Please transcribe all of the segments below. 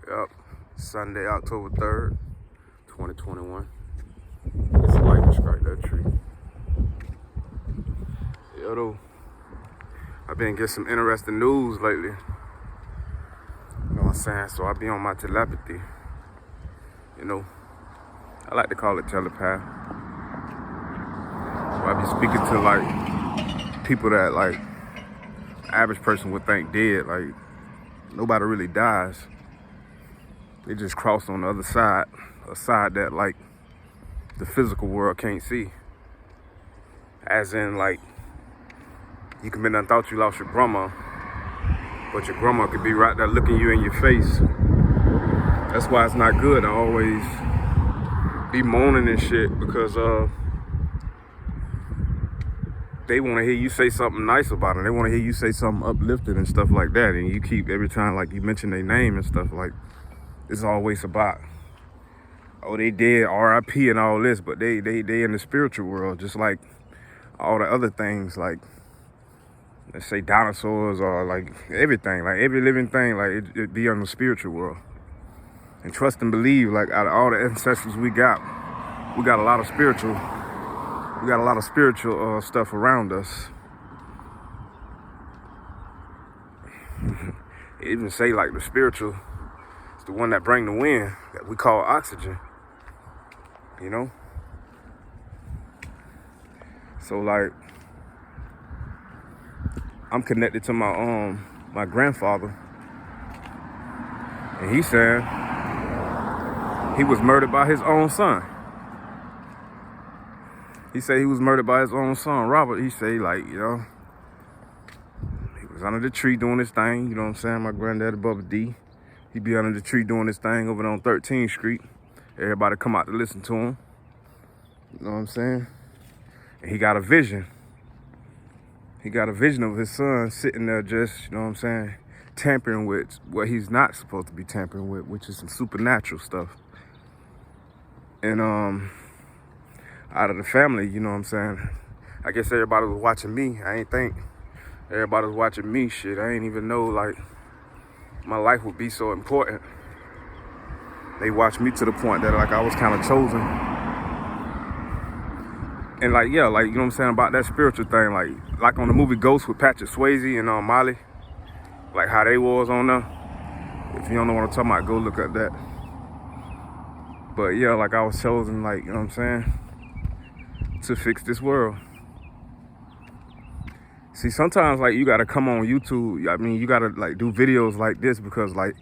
Yep. Sunday, October 3rd, 2021. It's a lightning strike that tree. Yo, though, I've been getting some interesting news lately. You know what I'm saying? So I be on my telepathy. You know, I like to call it telepath. So I be speaking to like people that like average person would think dead. Like nobody really dies. They just cross on the other side, a side that like the physical world can't see. As in like, you could be done thought you lost your grandma, but your grandma could be right there looking you in your face. That's why it's not good to always be moaning and shit, because they want to hear you say something nice about them. They want to hear you say something uplifting and stuff like that. And you keep, every time like you mention their name and stuff, like it's always about, oh, they dead, RIP and all this, but they in the spiritual world, just like all the other things, like let's say dinosaurs or like everything, like every living thing, like it be on the spiritual world. And trust and believe, like out of all the ancestors we got a lot of spiritual, stuff around us. It even say like the spiritual is the one that bring the wind that we call oxygen, you know? So like, I'm connected to my grandfather, and he said he was murdered by his own son. He said he was murdered by his own son, Robert. He said, like, you know, he was under the tree doing his thing, you know what I'm saying? My granddad above D, he be under the tree doing his thing over on 13th Street. Everybody come out to listen to him, you know what I'm saying? And he got a vision. He got a vision of his son sitting there just, you know what I'm saying, tampering with what he's not supposed to be tampering with, which is some supernatural stuff. And out of the family, you know what I'm saying, I guess everybody was watching me. I ain't think everybody was watching me. Shit, I ain't even know like my life would be so important. They watched me to the point that like I was kind of chosen. And like, yeah, like, you know what I'm saying, about that spiritual thing, like on the movie Ghost with Patrick Swayze and Molly, like how they was on there. If you don't know what I'm talking about, go look at that. But yeah, like I was chosen, like, you know what I'm saying, to fix this world. See, sometimes like you gotta come on YouTube. I mean, you gotta like do videos like this, because like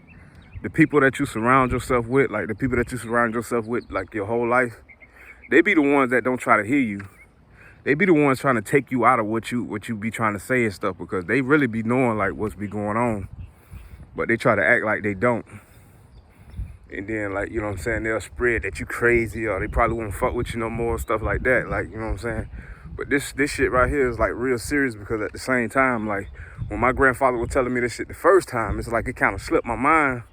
the people that you surround yourself with, like the people that you surround yourself with like your whole life, they be the ones that don't try to hear you. They be the ones trying to take you out of what you be trying to say and stuff, because they really be knowing like what's be going on, but they try to act like they don't. And then like, you know what I'm saying, they'll spread that you crazy, or they probably won't fuck with you no more, stuff like that. Like, you know what I'm saying? But this shit right here is like real serious, because at the same time, like when my grandfather was telling me this shit the first time, it's like it kind of slipped my mind,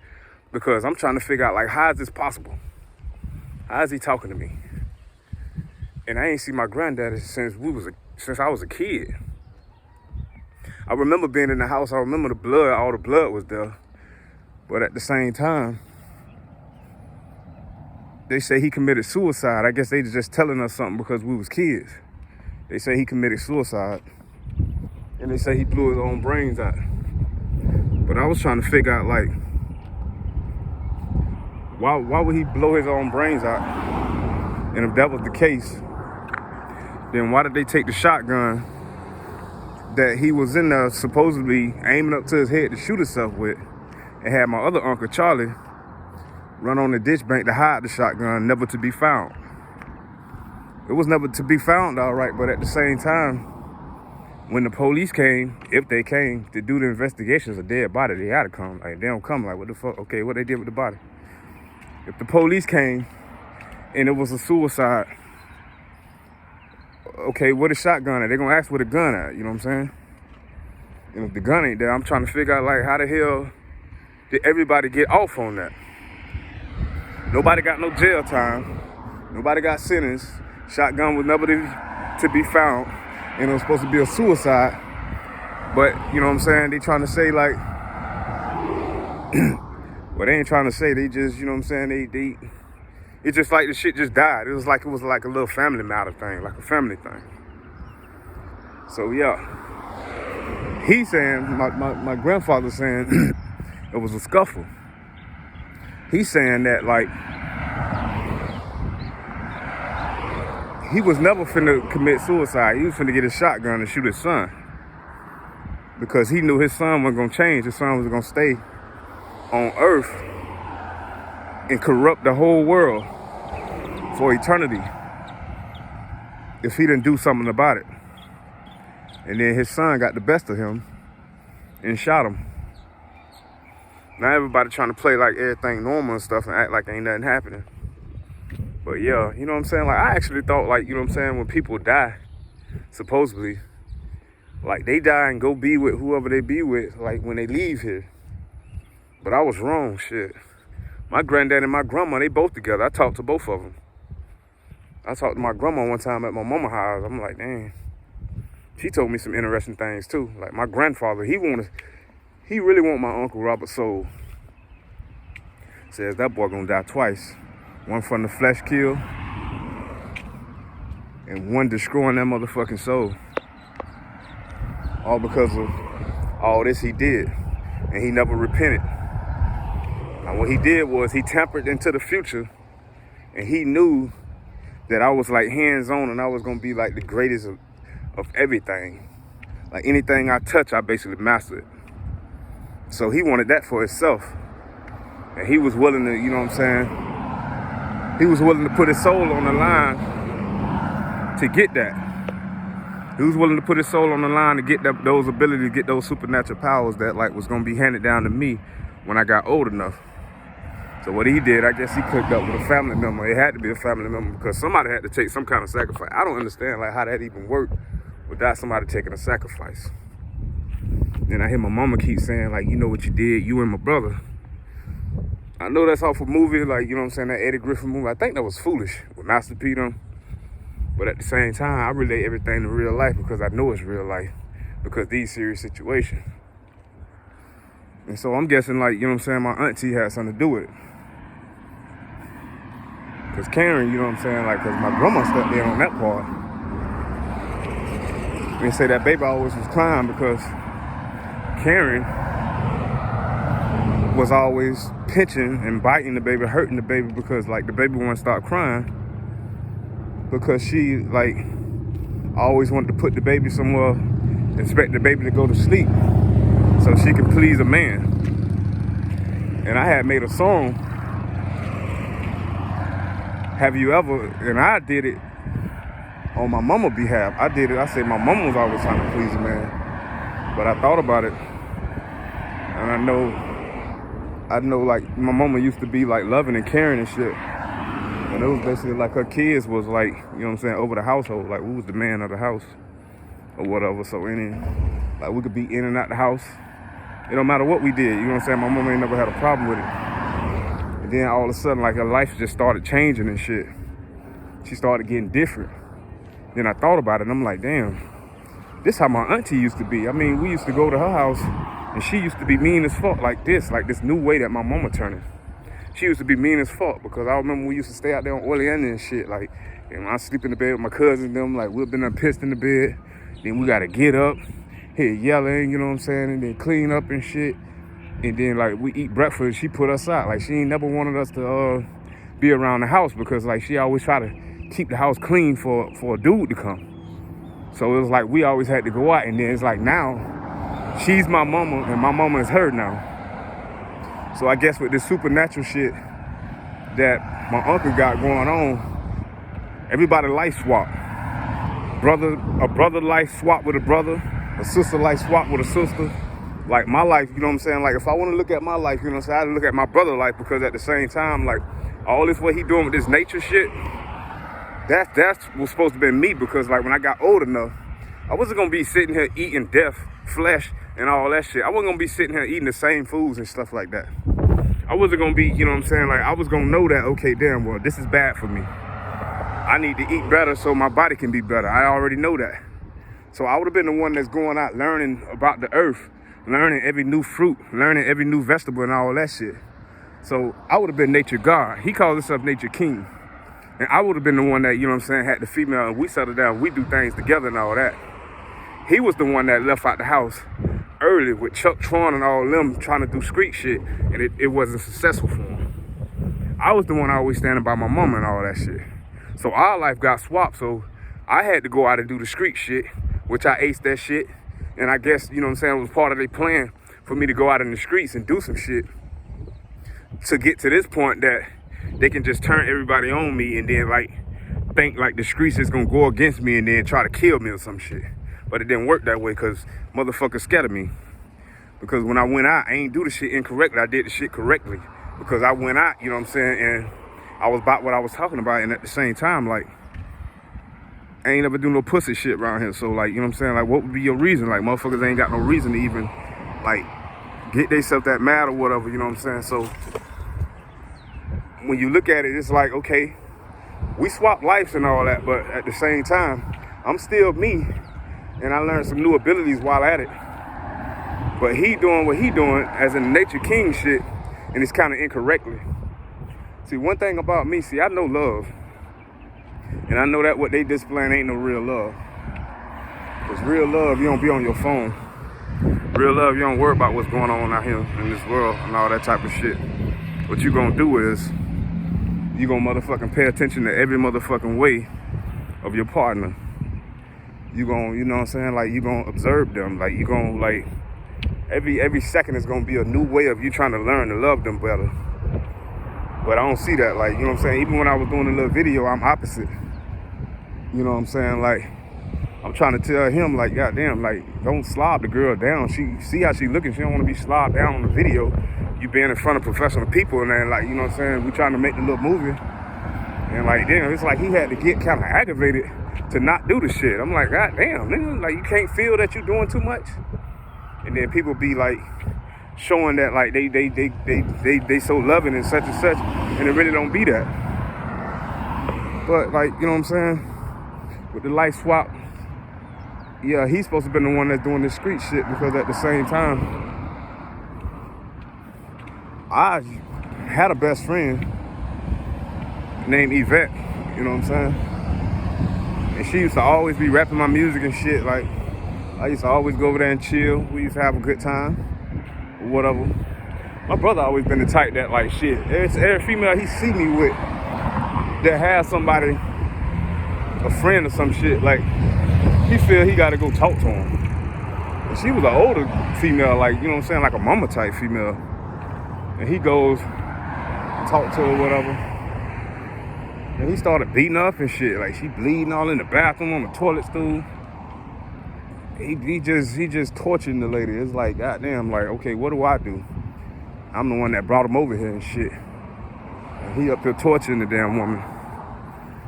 because I'm trying to figure out like, how is this possible? How is he talking to me? And I ain't seen my granddaddy since I was a kid. I remember being in the house. I remember the blood. All the blood was there. But at the same time, they say he committed suicide. I guess they just telling us something because we was kids. They say he committed suicide, and they say he blew his own brains out. But I was trying to figure out like, why would he blow his own brains out? And if that was the case, then why did they take the shotgun that he was in there supposedly aiming up to his head to shoot himself with, and had my other uncle Charlie run on the ditch bank to hide the shotgun, never to be found? It was never to be found, all right, but at the same time, when the police came, if they came to do the investigations, a dead body, they had to come. Like, they don't come, like, what the fuck? Okay, what they did with the body? If the police came and it was a suicide, okay, where the shotgun at? They're gonna ask where the gun at, you know what I'm saying? And if the gun ain't there, I'm trying to figure out like, how the hell did everybody get off on that? Nobody got no jail time. Nobody got sentenced. Shotgun was never to be found. And it was supposed to be a suicide. But, you know what I'm saying? They trying to say like, But they ain't trying to say, they just, you know what I'm saying, it's just like the shit just died. It was like a little family matter thing, like a family thing. So yeah, he's saying, my grandfather's saying it was a scuffle. He's saying that like, he was never finna commit suicide. He was finna get his shotgun and shoot his son. Because he knew his son wasn't gonna change. His son was gonna stay on earth and corrupt the whole world for eternity if he didn't do something about it. And then his son got the best of him and shot him. Now everybody trying to play like everything normal and stuff and act like ain't nothing happening. But yeah, you know what I'm saying? Like, I actually thought, like, you know what I'm saying, when people die, supposedly, like, they die and go be with whoever they be with, like, when they leave here. But I was wrong, shit. My granddad and my grandma, they both together. I talked to both of them. I talked to my grandma one time at my mama's house. I'm like, dang. She told me some interesting things, too. Like, my grandfather, he really want my Uncle Robert's soul. Says that boy gonna die twice. One from the flesh kill, and one destroying that motherfucking soul. All because of all this he did, and he never repented. Now what he did was he tampered into the future, and he knew that I was like hands-on, and I was gonna be like the greatest of everything. Like anything I touch, I basically mastered it. So he wanted that for himself, and he was willing to, you know what I'm saying, he was willing to put his soul on the line to get that. He was willing to put his soul on the line to get those abilities, to get those supernatural powers that like was gonna be handed down to me when I got old enough. So what he did, I guess he cooked up with a family member. It had to be a family member because somebody had to take some kind of sacrifice. I don't understand like how that even worked without somebody taking a sacrifice. Then I hear my mama keep saying like, you know what you did, you and my brother. I know that's off a movie, like, you know what I'm saying, that Eddie Griffin movie. I think that was Foolish with Master P them. But at the same time, I relate everything to real life because I know it's real life. Because these serious situations. And so I'm guessing, like, you know what I'm saying, my auntie had something to do with it. Because Karen, you know what I'm saying, like, because my grandma stepped in on that part. They say that baby always was crying because Karen was always pinching and biting the baby, hurting the baby because like the baby wouldn't start crying because she like always wanted to put the baby somewhere, expect the baby to go to sleep so she could please a man. And I had made a song, Have You Ever, and I did it on my mama's behalf. I did it, I said my mama was always trying to please a man. But I thought about it and I know like my mama used to be like loving and caring and shit. And it was basically like her kids was like, you know what I'm saying, over the household. Like we was the man of the house or whatever. So like we could be in and out the house. It don't matter what we did, you know what I'm saying? My mama ain't never had a problem with it. And then all of a sudden like her life just started changing and shit. She started getting different. Then I thought about it and I'm like, damn, this how my auntie used to be. I mean, we used to go to her house and she used to be mean as fuck like this new way that my mama turning. She used to be mean as fuck because I remember we used to stay out there on Oleander and shit. Like, and I sleep in the bed with my cousins and them, like we've been up pissed in the bed. Then we gotta get up, hear yelling, you know what I'm saying, and then clean up and shit. And then like we eat breakfast, she put us out. Like she ain't never wanted us to be around the house because like she always try to keep the house clean for a dude to come. So it was like we always had to go out, and then it's like now, she's my mama, and my mama is her now. So I guess with this supernatural shit that my uncle got going on, everybody life swap. A brother life swap with a brother, a sister life swap with a sister. Like my life, you know what I'm saying? Like if I want to look at my life, you know what I'm saying, I had to look at my brother's life because at the same time, like all this what he doing with this nature shit, that's what's supposed to be me because like when I got old enough, I wasn't gonna be sitting here eating death, flesh, and all that shit. I wasn't gonna be sitting here eating the same foods and stuff like that. I wasn't gonna be, you know what I'm saying, like I was gonna know that, okay, damn, well, this is bad for me. I need to eat better so my body can be better. I already know that. So I would have been the one that's going out learning about the earth, learning every new fruit, learning every new vegetable and all that shit. So I would have been nature God. He called himself nature king. And I would have been the one that, you know what I'm saying, had the female and we settle down, we do things together and all that. He was the one that left out the house early with Chuck Tron and all them trying to do street shit, and it wasn't successful for him. I was the one always standing by my mama and all that shit. So our life got swapped, so I had to go out and do the street shit, which I aced that shit. And I guess, you know what I'm saying, it was part of their plan for me to go out in the streets and do some shit to get to this point that they can just turn everybody on me and then like think like the streets is gonna go against me and then try to kill me or some shit. But it didn't work that way because motherfuckers scared of me. Because when I went out, I ain't do the shit incorrectly. I did the shit correctly. Because I went out, you know what I'm saying, and I was about what I was talking about. And at the same time, like, I ain't never do no pussy shit around here. So, like, you know what I'm saying? Like, what would be your reason? Like, motherfuckers ain't got no reason to even, like, get themselves that mad or whatever, you know what I'm saying? So, when you look at it, it's like, okay, we swap lives and all that, but at the same time, I'm still me. And I learned some new abilities while at it. But he doing what he doing as in nature king shit, and it's kind of incorrectly. See, one thing about me, I know love. And I know that what they displaying ain't no real love. Because real love, you don't be on your phone. Real love, you don't worry about what's going on out here in this world and all that type of shit. What you gonna do is, you gonna motherfucking pay attention to every motherfucking way of your partner. You gonna, you know what I'm saying, like, you gonna observe them. Like, you gonna, like, every second is gonna be a new way of you trying to learn to love them better. But I don't see that, like, you know what I'm saying, even when I was doing a little video, I'm opposite. You know what I'm saying, like, I'm trying to tell him, like, goddamn, like, don't slob the girl down. She, see how she looking, she don't wanna be slobbed down on the video. You being in front of professional people and then, like, you know what I'm saying, we trying to make the little movie. And, like, damn, it's like he had to get kind of aggravated to not do the shit. I'm like, God damn, nigga, like, you can't feel that you're doing too much. And then people be like showing that like they so loving and such, and it really don't be that. But like, you know what I'm saying? With the life swap, yeah, he's supposed to be the one that's doing this street shit because at the same time, I had a best friend named Yvette, you know what I'm saying? And she used to always be rapping my music and shit. Like, I used to always go over there and chill. We used to have a good time, or whatever. My brother always been the type that, like, shit, every female he see me with that has somebody, a friend or some shit, like, he feel he gotta go talk to him. And she was an older female, like, you know what I'm saying, like a mama type female. And he goes, talk to her, whatever. And he started beating her up and shit. Like, she bleeding all in the bathroom on the toilet stool. He just torturing the lady. It's like, goddamn, like, okay, what do I do? I'm the one that brought him over here and shit. And he up here torturing the damn woman.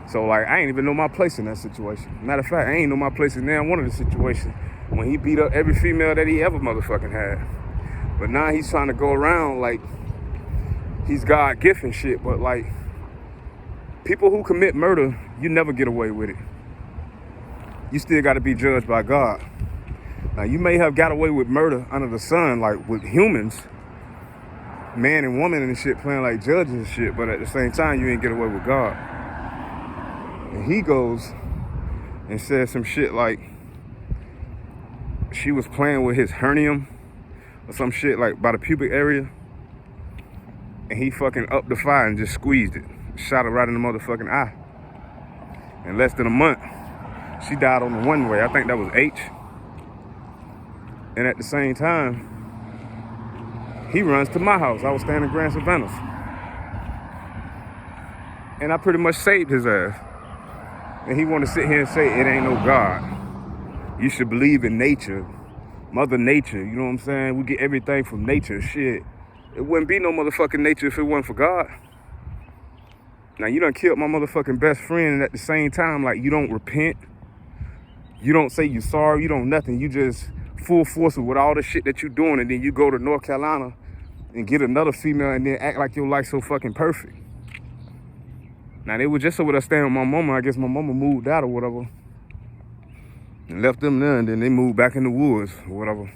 So, like, I ain't even know my place in that situation. Matter of fact, I ain't know my place in damn one of the situations when he beat up every female that he ever motherfucking had. But now he's trying to go around like he's God gift and shit. But, like, people who commit murder, you never get away with it. You still got to be judged by God. Now, you may have got away with murder under the sun, like with humans, man and woman and shit, playing like judges and shit, but at the same time, you ain't get away with God. And he goes and says some shit like she was playing with his hernium or some shit, like by the pubic area, and he fucking upped the fire and just squeezed it, shot her right in the motherfucking eye. In less than a month, she died on the one way. I think that was H. And at the same time, he runs to my house. I was staying in Grand Savannah. And I pretty much saved his ass. And he want to sit here and say, it ain't no God. You should believe in nature. Mother Nature, you know what I'm saying? We get everything from nature, shit. It wouldn't be no motherfucking nature if it wasn't for God. Now, you done killed my motherfucking best friend, and at the same time, like, you don't repent. You don't say you're sorry. You don't nothing. You just full force with all the shit that you're doing, and then you go to North Carolina and get another female and then act like your life's so fucking perfect. Now, they were just over there staying with my mama. I guess my mama moved out or whatever and left them there, and then they moved back in the woods or whatever.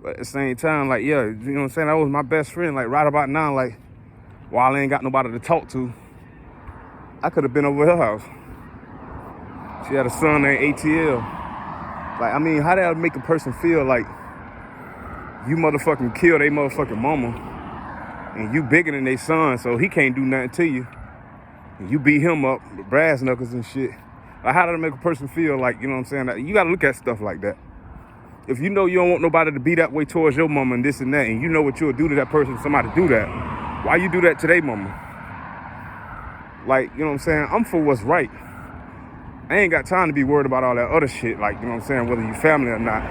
But at the same time, like, yeah, you know what I'm saying? That was my best friend. Like, right about now, like, while I ain't got nobody to talk to, I could have been over her house. She had a son named ATL. Like, I mean, how that make a person feel like you motherfucking kill their motherfucking mama and you bigger than their son, so he can't do nothing to you. And you beat him up with brass knuckles and shit. Like, how does that make a person feel like, you know what I'm saying? Like, you gotta look at stuff like that. If you know you don't want nobody to be that way towards your mama and this and that, and you know what you'll do to that person if somebody do that, why you do that to their mama? Like, you know what I'm saying? I'm for what's right. I ain't got time to be worried about all that other shit, like, you know what I'm saying, whether you family or not.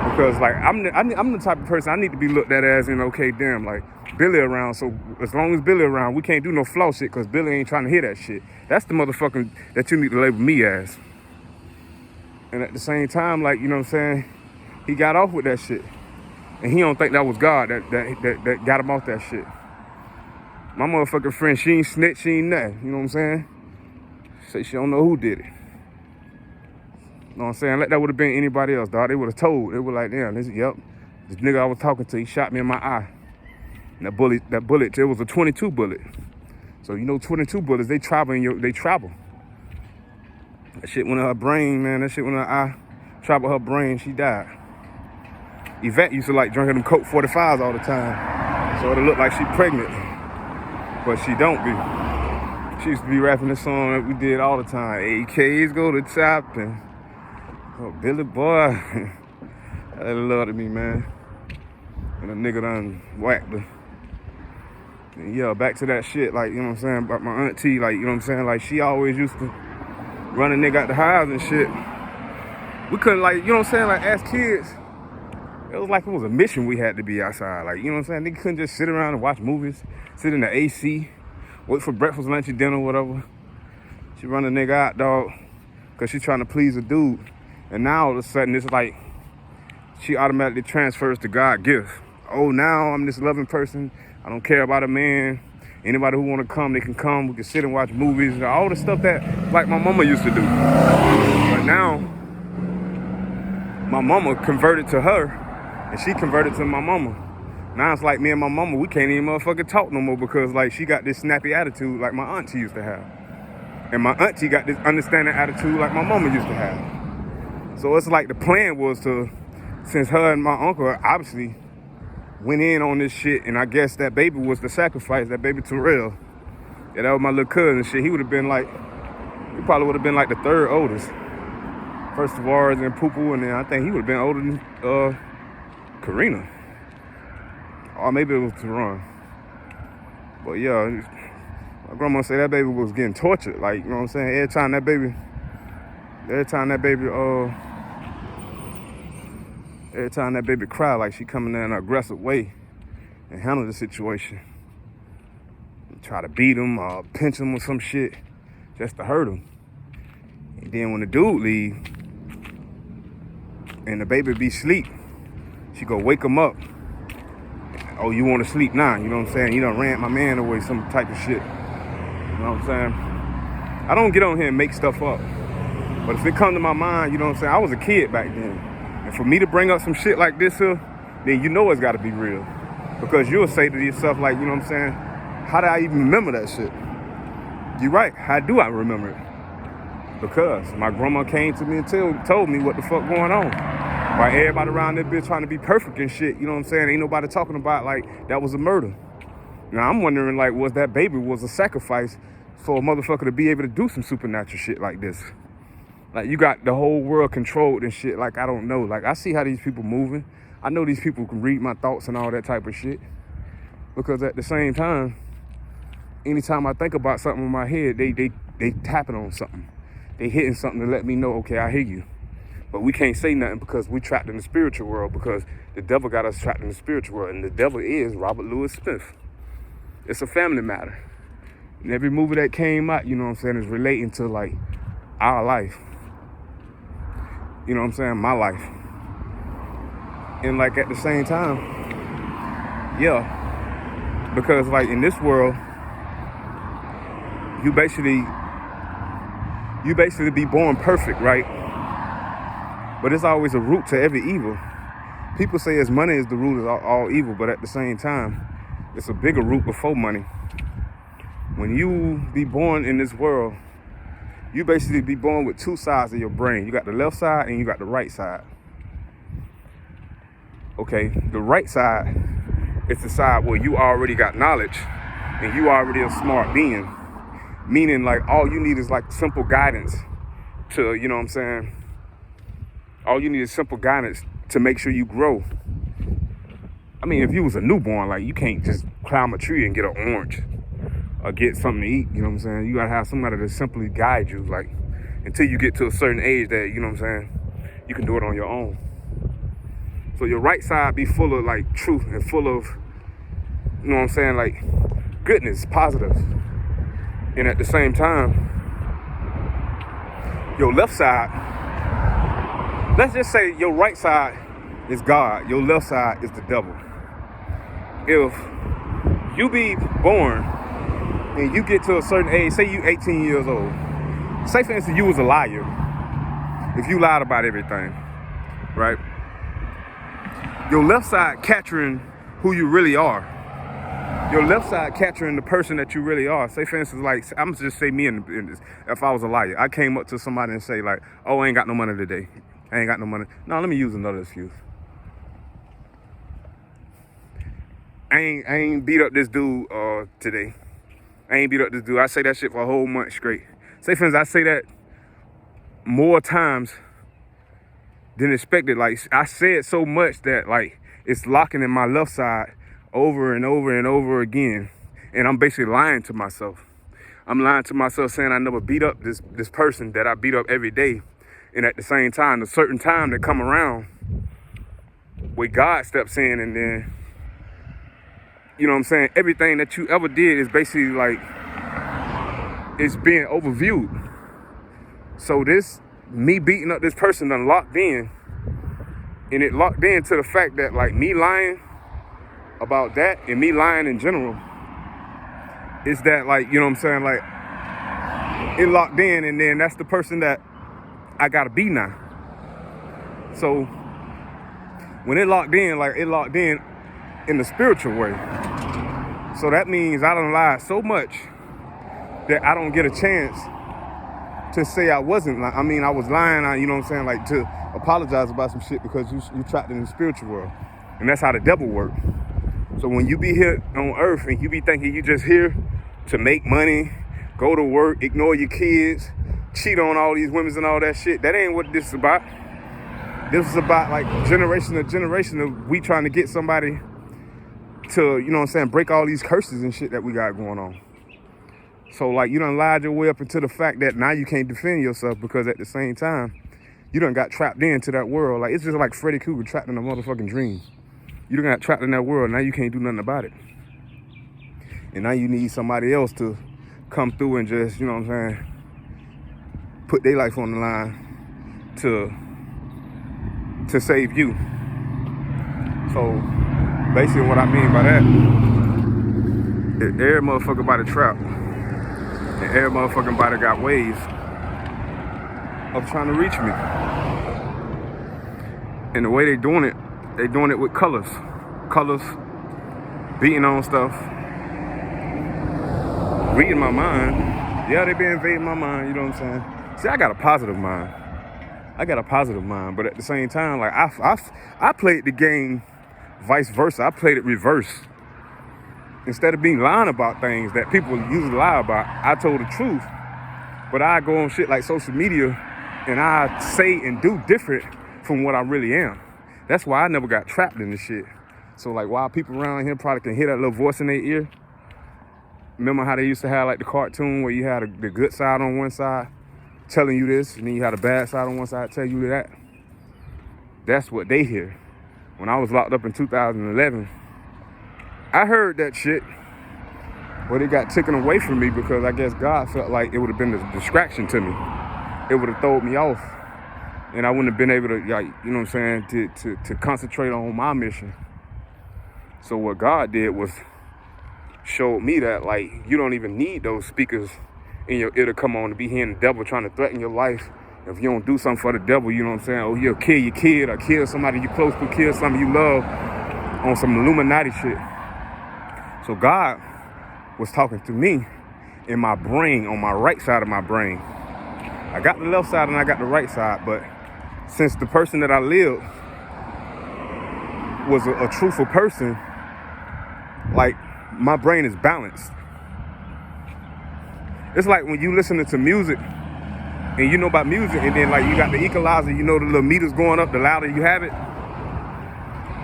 Because, like, I'm the type of person I need to be looked at as, okay, damn, like, Billy around, so as long as Billy around, we can't do no flaw shit because Billy ain't trying to hear that shit. That's the motherfucking that you need to label me as. And at the same time, like, you know what I'm saying, he got off with that shit. And he don't think that was God that got him off that shit. My motherfucking friend, she ain't snitch, she ain't nothing, you know what I'm saying? Say she don't know who did it. You know what I'm saying? Like, that would have been anybody else, dog. They would have told. They were like, damn, this nigga I was talking to, he shot me in my eye. And that bullet, it was a 22 bullet. So, you know, 22 bullets, they travel. That shit went in her brain, man. That shit went in her eye, traveled her brain, she died. Yvette used to like drinking them Coke 45s all the time. So it'll look like she pregnant. But she don't be. She used to be rapping this song that we did all the time. AKs go to top and Billy boy. That love to me, man. And a nigga done whacked her. And yeah, back to that shit, like, you know what I'm saying, about my auntie, like, you know what I'm saying, like, she always used to run a nigga out the house and shit. We couldn't, like, you know what I'm saying, like, as kids, it was like it was a mission we had to be outside. Like, you know what I'm saying, nigga couldn't just sit around and watch movies, sit in the AC, wait for breakfast, lunch, and dinner, whatever. She run a nigga out, dog, because she trying to please a dude. And now all of a sudden, it's like she automatically transfers to God gift. Oh, now I'm this loving person. I don't care about a man. Anybody who want to come, they can come. We can sit and watch movies. All the stuff that, like, my mama used to do. But now, my mama converted to her, and she converted to my mama. Now it's like me and my mama, we can't even motherfucking talk no more because, like, she got this snappy attitude like my auntie used to have. And my auntie got this understanding attitude like my mama used to have. So it's like the plan was to, since her and my uncle obviously went in on this shit, and I guess that baby was the sacrifice, that baby Terrell. Yeah, that was my little cousin shit. He would have been like, he probably would have been like the third oldest. First of all, then Poo-Poo, and then I think he would have been older than Karina. Or maybe it was Teron. But yeah, my grandma said that baby was getting tortured. Like, you know what I'm saying? Every time that baby cry, like she coming in an aggressive way and handle the situation. And try to beat him or pinch him or some shit just to hurt him. And then when the dude leave and the baby be asleep, she go wake him up. Oh, you want to sleep now? You know what I'm saying? You done ran my man away, some type of shit. You know what I'm saying? I don't get on here and make stuff up. But if it come to my mind, you know what I'm saying? I was a kid back then. And for me to bring up some shit like this here, then you know it's got to be real. Because you'll say to yourself, like, you know what I'm saying? How do I even remember that shit? You're right. How do I remember it? Because my grandma came to me and told me what the fuck going on. While everybody around that bitch trying to be perfect and shit, you know what I'm saying? Ain't nobody talking about, like, that was a murder. Now, I'm wondering, like, was that baby was a sacrifice for a motherfucker to be able to do some supernatural shit like this? Like, you got the whole world controlled and shit. Like, I don't know. Like, I see how these people moving. I know these people can read my thoughts and all that type of shit. Because at the same time, anytime I think about something in my head, they tapping on something. They hitting something to let me know, okay, I hear you. But we can't say nothing because we trapped in the spiritual world, because the devil got us trapped in the spiritual world. And the devil is Robert Louis Smith. It's a family matter. And every movie that came out, you know what I'm saying, is relating to, like, our life. You know what I'm saying? My life. And, like, at the same time, yeah. Because, like, in this world, you basically be born perfect, right? But it's always a root to every evil. People say it's money is the root of all evil, but at the same time, it's a bigger root before money. When you be born in this world, you basically be born with two sides of your brain. You got the left side and you got the right side. Okay, the right side is the side where you already got knowledge and you already a smart being. Meaning like all you need is like simple guidance to, you know what I'm saying? All you need is simple guidance to make sure you grow. I mean, if you was a newborn, like you can't just climb a tree and get an orange or get something to eat, you know what I'm saying? You gotta have somebody to simply guide you, like until you get to a certain age that, you know what I'm saying, you can do it on your own. So your right side be full of like truth and full of, you know what I'm saying, like goodness, positive. And at the same time, your left side, let's just say your right side is God, your left side is the devil. If you be born and you get to a certain age, say you 18 years old, say for instance you was a liar, if you lied about everything, right? Your left side capturing who you really are. Your left side capturing the person that you really are. Say for instance, like, I'm just say me in this, if I was a liar, I came up to somebody and say like, oh, I ain't got no money today. I ain't got no money. No, let me use another excuse. I ain't beat up this dude today. I ain't beat up this dude. I say that shit for a whole month straight. Say for instance, I say that more times than expected. Like I say it so much that like it's locking in my left side over and over and over again. And I'm basically lying to myself. I'm lying to myself saying I never beat up this person that I beat up every day. And at the same time, a certain time that come around where God steps in and then, you know what I'm saying, everything that you ever did is basically like, it's being overviewed. So this, me beating up this person done locked in. And it locked in to the fact that like me lying about that and me lying in general is that like, you know what I'm saying, like it locked in and then that's the person that I gotta be now. So when it locked in, like it locked in the spiritual way. So that means I done lied so much that I don't get a chance to say I wasn't lying. I mean, I was lying, you know what I'm saying, like to apologize about some shit because you trapped in the spiritual world. And that's how the devil works. So when you be here on earth and you be thinking you just here to make money, go to work, ignore your kids, cheat on all these women and all that shit, that ain't what this is about. This is about like generation to generation of we trying to get somebody to, you know what I'm saying, break all these curses and shit that we got going on. So like you done lied your way up into the fact that now you can't defend yourself because at the same time, you done got trapped into that world. Like it's just like Freddy Krueger trapped in a motherfucking dream. You done got trapped in that world, now you can't do nothing about it. And now you need somebody else to come through and just, you know what I'm saying, put their life on the line to save you. So basically what I mean by that is every motherfucker by the trap and every motherfucking body got ways of trying to reach me. And the way they doing it with colors, beating on stuff, reading my mind. Yeah, they be invading my mind, you know what I'm saying? See, I got a positive mind. But at the same time, like I played the game vice versa. I played it reverse. Instead of being lying about things that people usually lie about, I told the truth. But I go on shit like social media and I say and do different from what I really am. That's why I never got trapped in this shit. So like while people around here probably can hear that little voice in their ear, remember how they used to have like the cartoon where you had the good side on one side telling you this, and then you had a bad side on one side telling you that? That's what they hear. When I was locked up in 2011, I heard that shit, but it got taken away from me because I guess God felt like it would have been a distraction to me. It would have thrown me off, and I wouldn't have been able to, like, you know what I'm saying, to concentrate on my mission. So what God did was showed me that, like, you don't even need those speakers in your ear to come on to be hearing the devil trying to threaten your life If you don't do something for the devil, you know what I'm saying? Oh, he'll kill your kid or kill somebody you close to, kill somebody you love on some Illuminati shit. So God was talking to me in my brain, on my right side of my brain. I got the left side and I got the right side, but since the person that I lived was a truthful person, like, my brain is balanced. It's like when you listening to music and you know about music, and then like you got the equalizer, you know the little meters going up, the louder you have it.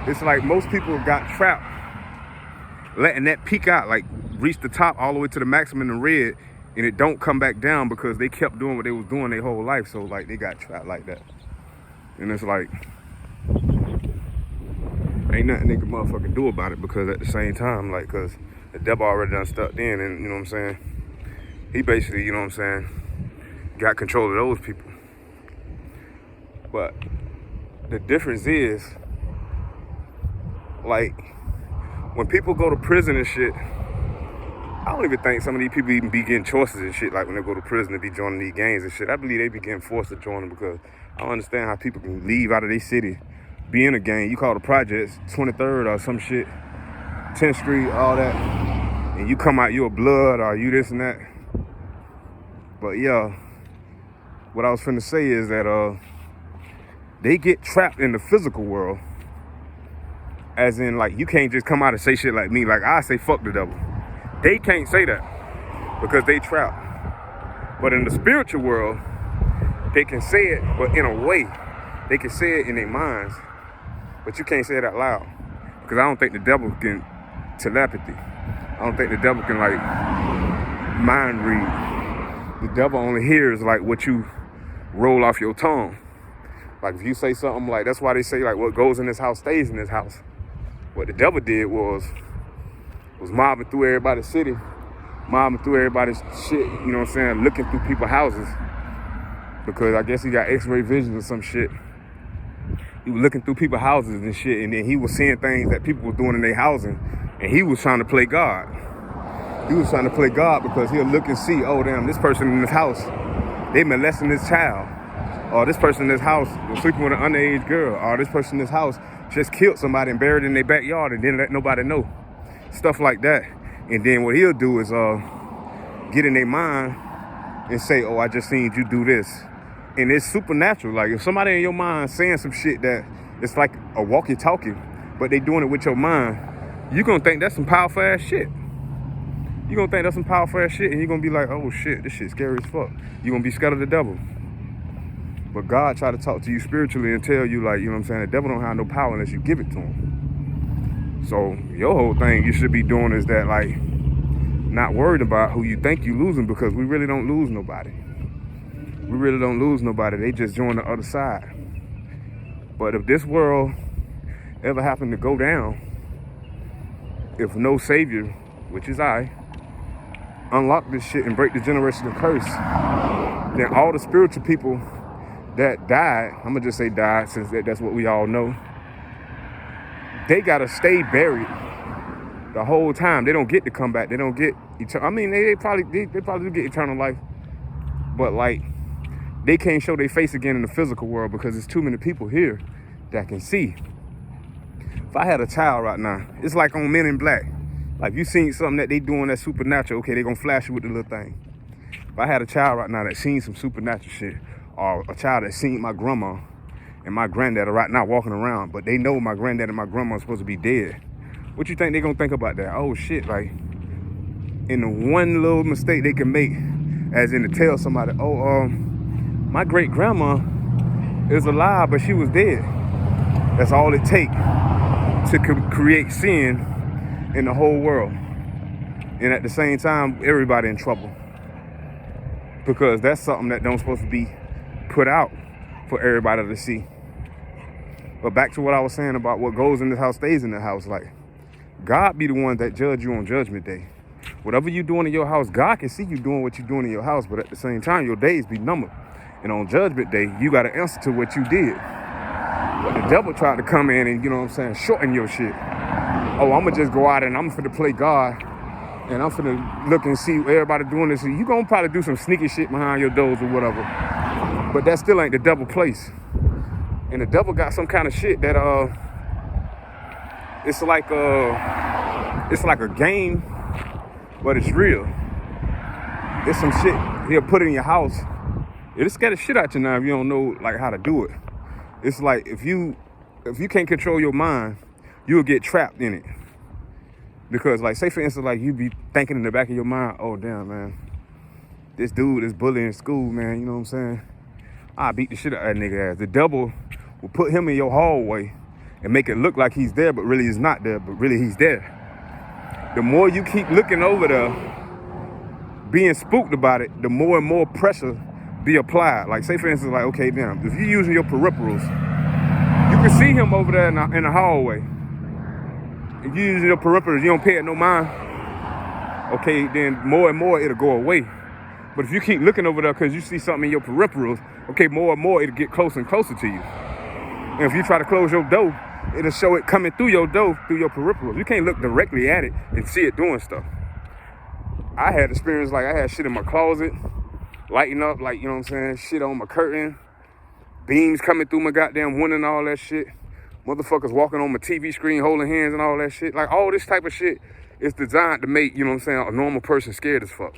It's like most people got trapped letting that peak out, like reach the top all the way to the maximum in red, and it don't come back down because they kept doing what they was doing their whole life. So like they got trapped like that. And it's like, ain't nothing they can motherfucking do about it, because at the same time, like, cause the devil already done stuck in, and you know what I'm saying? He basically, you know what I'm saying, got control of those people. But the difference is, like, when people go to prison and shit, I don't even think some of these people even be getting choices and shit, like when they go to prison to be joining these gangs and shit. I believe they be getting forced to join them, because I don't understand how people can leave out of their city, be in a gang, you call the projects 23rd or some shit, 10th Street, all that, and you come out, you a blood or you this and that. But yeah, what I was finna say is that they get trapped in the physical world, as in, like, you can't just come out and say shit like me, like I say fuck the devil. They can't say that because they trapped. But in the spiritual world, they can say it, but in a way, they can say it in their minds, but you can't say it out loud, because I don't think the devil can telepathy. I don't think the devil can, like, mind read. The devil only hears, like, what you roll off your tongue. Like, if you say something, like, that's why they say, like, what goes in this house stays in this house. What the devil did was mobbing through everybody's city, mobbing through everybody's shit, you know what I'm saying, looking through people's houses, because I guess he got x-ray vision or some shit. He was looking through people's houses and shit, and then he was seeing things that people were doing in their housing, and he was trying to play God. He was trying to play God because he'll look and see, oh damn, this person in this house, they molesting this child. Or this person in this house was sleeping with an underage girl. Or this person in this house just killed somebody and buried it in their backyard and didn't let nobody know. Stuff like that. And then what he'll do is get in their mind and say, oh, I just seen you do this. And it's supernatural. Like, if somebody in your mind saying some shit that it's like a walkie-talkie, but they doing it with your mind, you're going to think that's some powerful ass shit. You're going to think that's some powerful ass shit, and you're going to be like, oh shit, this shit's scary as fuck. You're going to be scared of the devil. But God try to talk to you spiritually and tell you, like, you know what I'm saying, the devil don't have no power unless you give it to him. So your whole thing you should be doing is that, like, not worried about who you think you losing, because we really don't lose nobody. We really don't lose nobody. They just join the other side. But if this world ever happened to go down, if no savior, which is I, unlock this shit and break the generational curse, then all the spiritual people that died, I'm gonna just say died since that's what we all know, they gotta stay buried the whole time. They don't get to come back. They don't get eternal. I mean, they probably do get eternal life, but like, they can't show their face again in the physical world because there's too many people here that can see. If I had a child right now, it's like on Men in Black. Like, you seen something that they doing that's supernatural, okay, they gonna flash you with the little thing. If I had a child right now that seen some supernatural shit, or a child that seen my grandma and my granddad are right now walking around, but they know my granddad and my grandma are supposed to be dead, what you think they gonna think about that? Oh shit, like, in the one little mistake they can make, as in to tell somebody, oh, my great grandma is alive, but she was dead. That's all it takes to create sin in the whole world. And at the same time, everybody in trouble, because that's something that don't supposed to be put out for everybody to see. But back to what I was saying about what goes in the house stays in the house. Like, God be the one that judge you on Judgment Day. Whatever you doing in your house, God can see you doing what you're doing in your house, but at the same time, your days be numbered. And on Judgment Day, you got to answer to what you did. But the devil tried to come in and, you know what I'm saying, shorten your shit. Oh, I'm going to just go out and I'm finna play God, and I'm finna look and see everybody doing this. You going to probably do some sneaky shit behind your doors or whatever. But that still ain't the devil place. And the devil got some kind of shit that it's like a game, but it's real. It's some shit he'll put in your house. It'll scare the shit out you now if you don't know like how to do it. It's like if you can't control your mind, you'll get trapped in it. Because like say for instance, like you be thinking in the back of your mind, oh damn man, this dude is bullying in school, man, you know what I'm saying? I beat the shit out of that nigga ass. The devil will put him in your hallway and make it look like he's there, but really he's not there, but really he's there. The more you keep looking over there, being spooked about it, the more and more pressure be applied. Like say for instance, like, okay, damn, if you're using your peripherals, you can see him over there in the hallway. If you're using your peripherals, you don't pay it no mind, okay, then more and more it'll go away. But if you keep looking over there because you see something in your peripherals, okay, more and more it'll get closer and closer to you. And if you try to close your door, it'll show it coming through your door, through your peripherals. You can't look directly at it and see it doing stuff. I had experience like I had shit in my closet, lighting up, like, you know what I'm saying, shit on my curtain, beams coming through my goddamn window and all that shit. Motherfuckers walking on my TV screen holding hands and all that shit. Like all this type of shit is designed to make, you know what I'm saying, a normal person scared as fuck.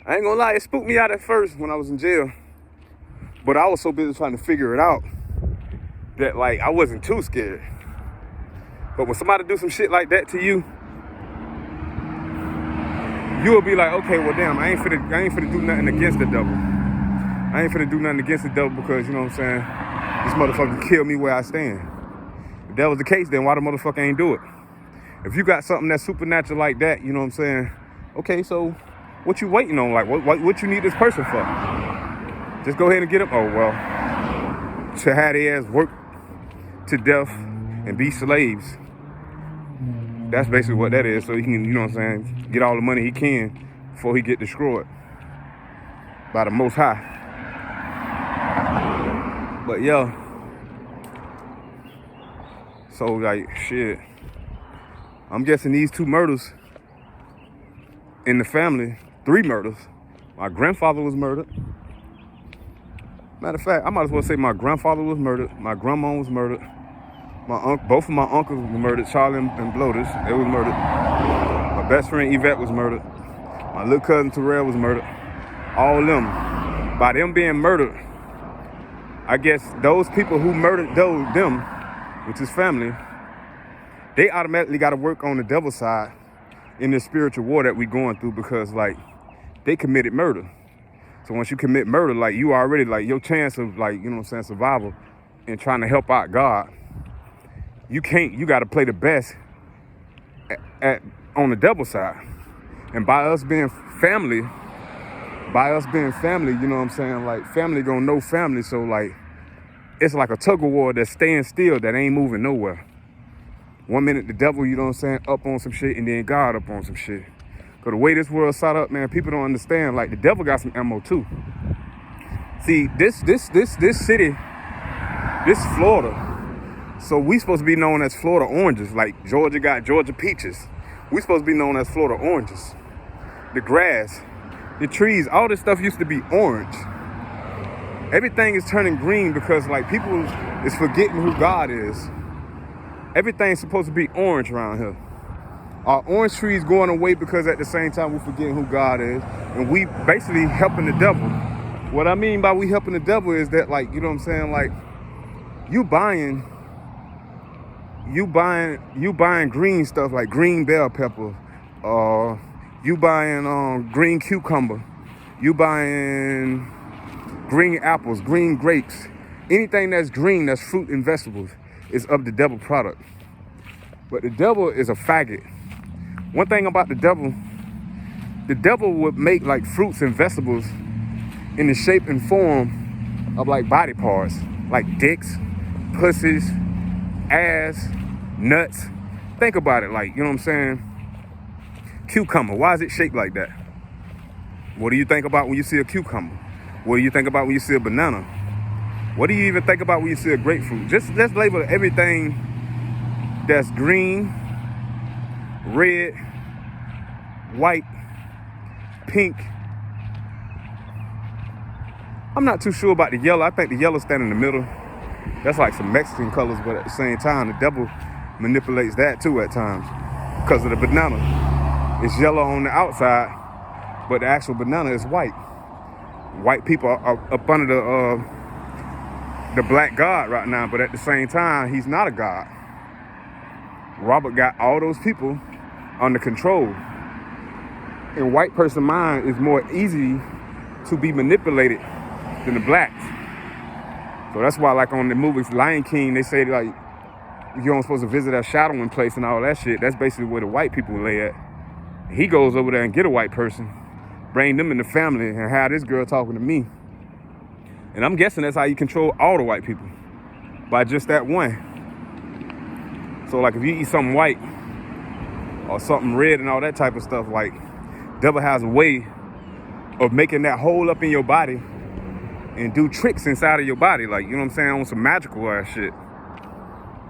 I ain't gonna lie, it spooked me out at first when I was in jail. But I was so busy trying to figure it out that like I wasn't too scared. But when somebody do some shit like that to you, you'll be like, okay, well damn, I ain't finna do nothing against the devil. I ain't finna do nothing against the devil because, you know what I'm saying, this motherfucker kill me where I stand. If that was the case, then why the motherfucker ain't do it? If you got something that's supernatural like that, you know what I'm saying, okay, so what you waiting on? Like, what you need this person for? Just go ahead and get him. Oh, well, to have their ass work to death and be slaves. That's basically what that is. So he can, you know what I'm saying, get all the money he can before he get destroyed by the Most High. But yeah. So like, shit. I'm guessing these 2 murders in the family, 3 murders. My grandfather was murdered. Matter of fact, I might as well say my grandfather was murdered. My grandma was murdered. Both of my uncles were murdered. Charlie and Bloaters, they was murdered. My best friend Yvette was murdered. My little cousin Terrell was murdered. All of them. By them being murdered, I guess those people who murdered them, which is family, they automatically got to work on the devil's side in this spiritual war that we going through because like they committed murder. So once you commit murder, like you already, like your chance of like, you know what I'm saying, survival and trying to help out God, you got to play the best on the devil's side. And by us being family, you know what I'm saying, like family gonna know family. So like, it's like a tug of war that's staying still, that ain't moving nowhere. One minute the devil, you know what I'm saying, up on some shit, and then God up on some shit. Cause the way this world's set up, man, people don't understand. Like the devil got some ammo too. See, this city, this Florida. So we supposed to be known as Florida oranges. Like Georgia got Georgia peaches. We supposed to be known as Florida oranges. The grass, the trees, all this stuff used to be orange. Everything is turning green because like people is forgetting who God is. Everything's supposed to be orange around here. Our orange trees going away because at the same time we're forgetting who God is. And we basically helping the devil. What I mean by we helping the devil is that like, you know what I'm saying? Like you buying green stuff like green bell pepper, you buying green cucumber, you buying green apples, green grapes, anything that's green, that's fruit and vegetables is of the devil product. But the devil is a faggot. One thing about the devil would make like fruits and vegetables in the shape and form of like body parts, like dicks, pussies, ass, nuts. Think about it, like, you know what I'm saying? Cucumber, why is it shaped like that? What do you think about when you see a cucumber? What do you think about when you see a banana? What do you even think about when you see a grapefruit? Just let's label everything that's green, red, white, pink, I'm not too sure about the yellow. I think the yellow stand in the middle. That's like some Mexican colors, but at the same time, the devil manipulates that too at times because of the banana. It's yellow on the outside, but the actual banana is white. White people are up under the black God right now, but at the same time, he's not a God. Robert got all those people under control. And white person mind is more easy to be manipulated than the blacks. So that's why, like on the movies Lion King, they say like you don't supposed to visit that shadowing place and all that shit. That's basically where the white people lay at. He goes over there and get a white person, bring them in the family, and have this girl talking to me. And I'm guessing that's how you control all the white people, by just that one. So like if you eat something white or something red and all that type of stuff, like devil has a way of making that hole up in your body and do tricks inside of your body, like, you know what I'm saying, on some magical ass shit.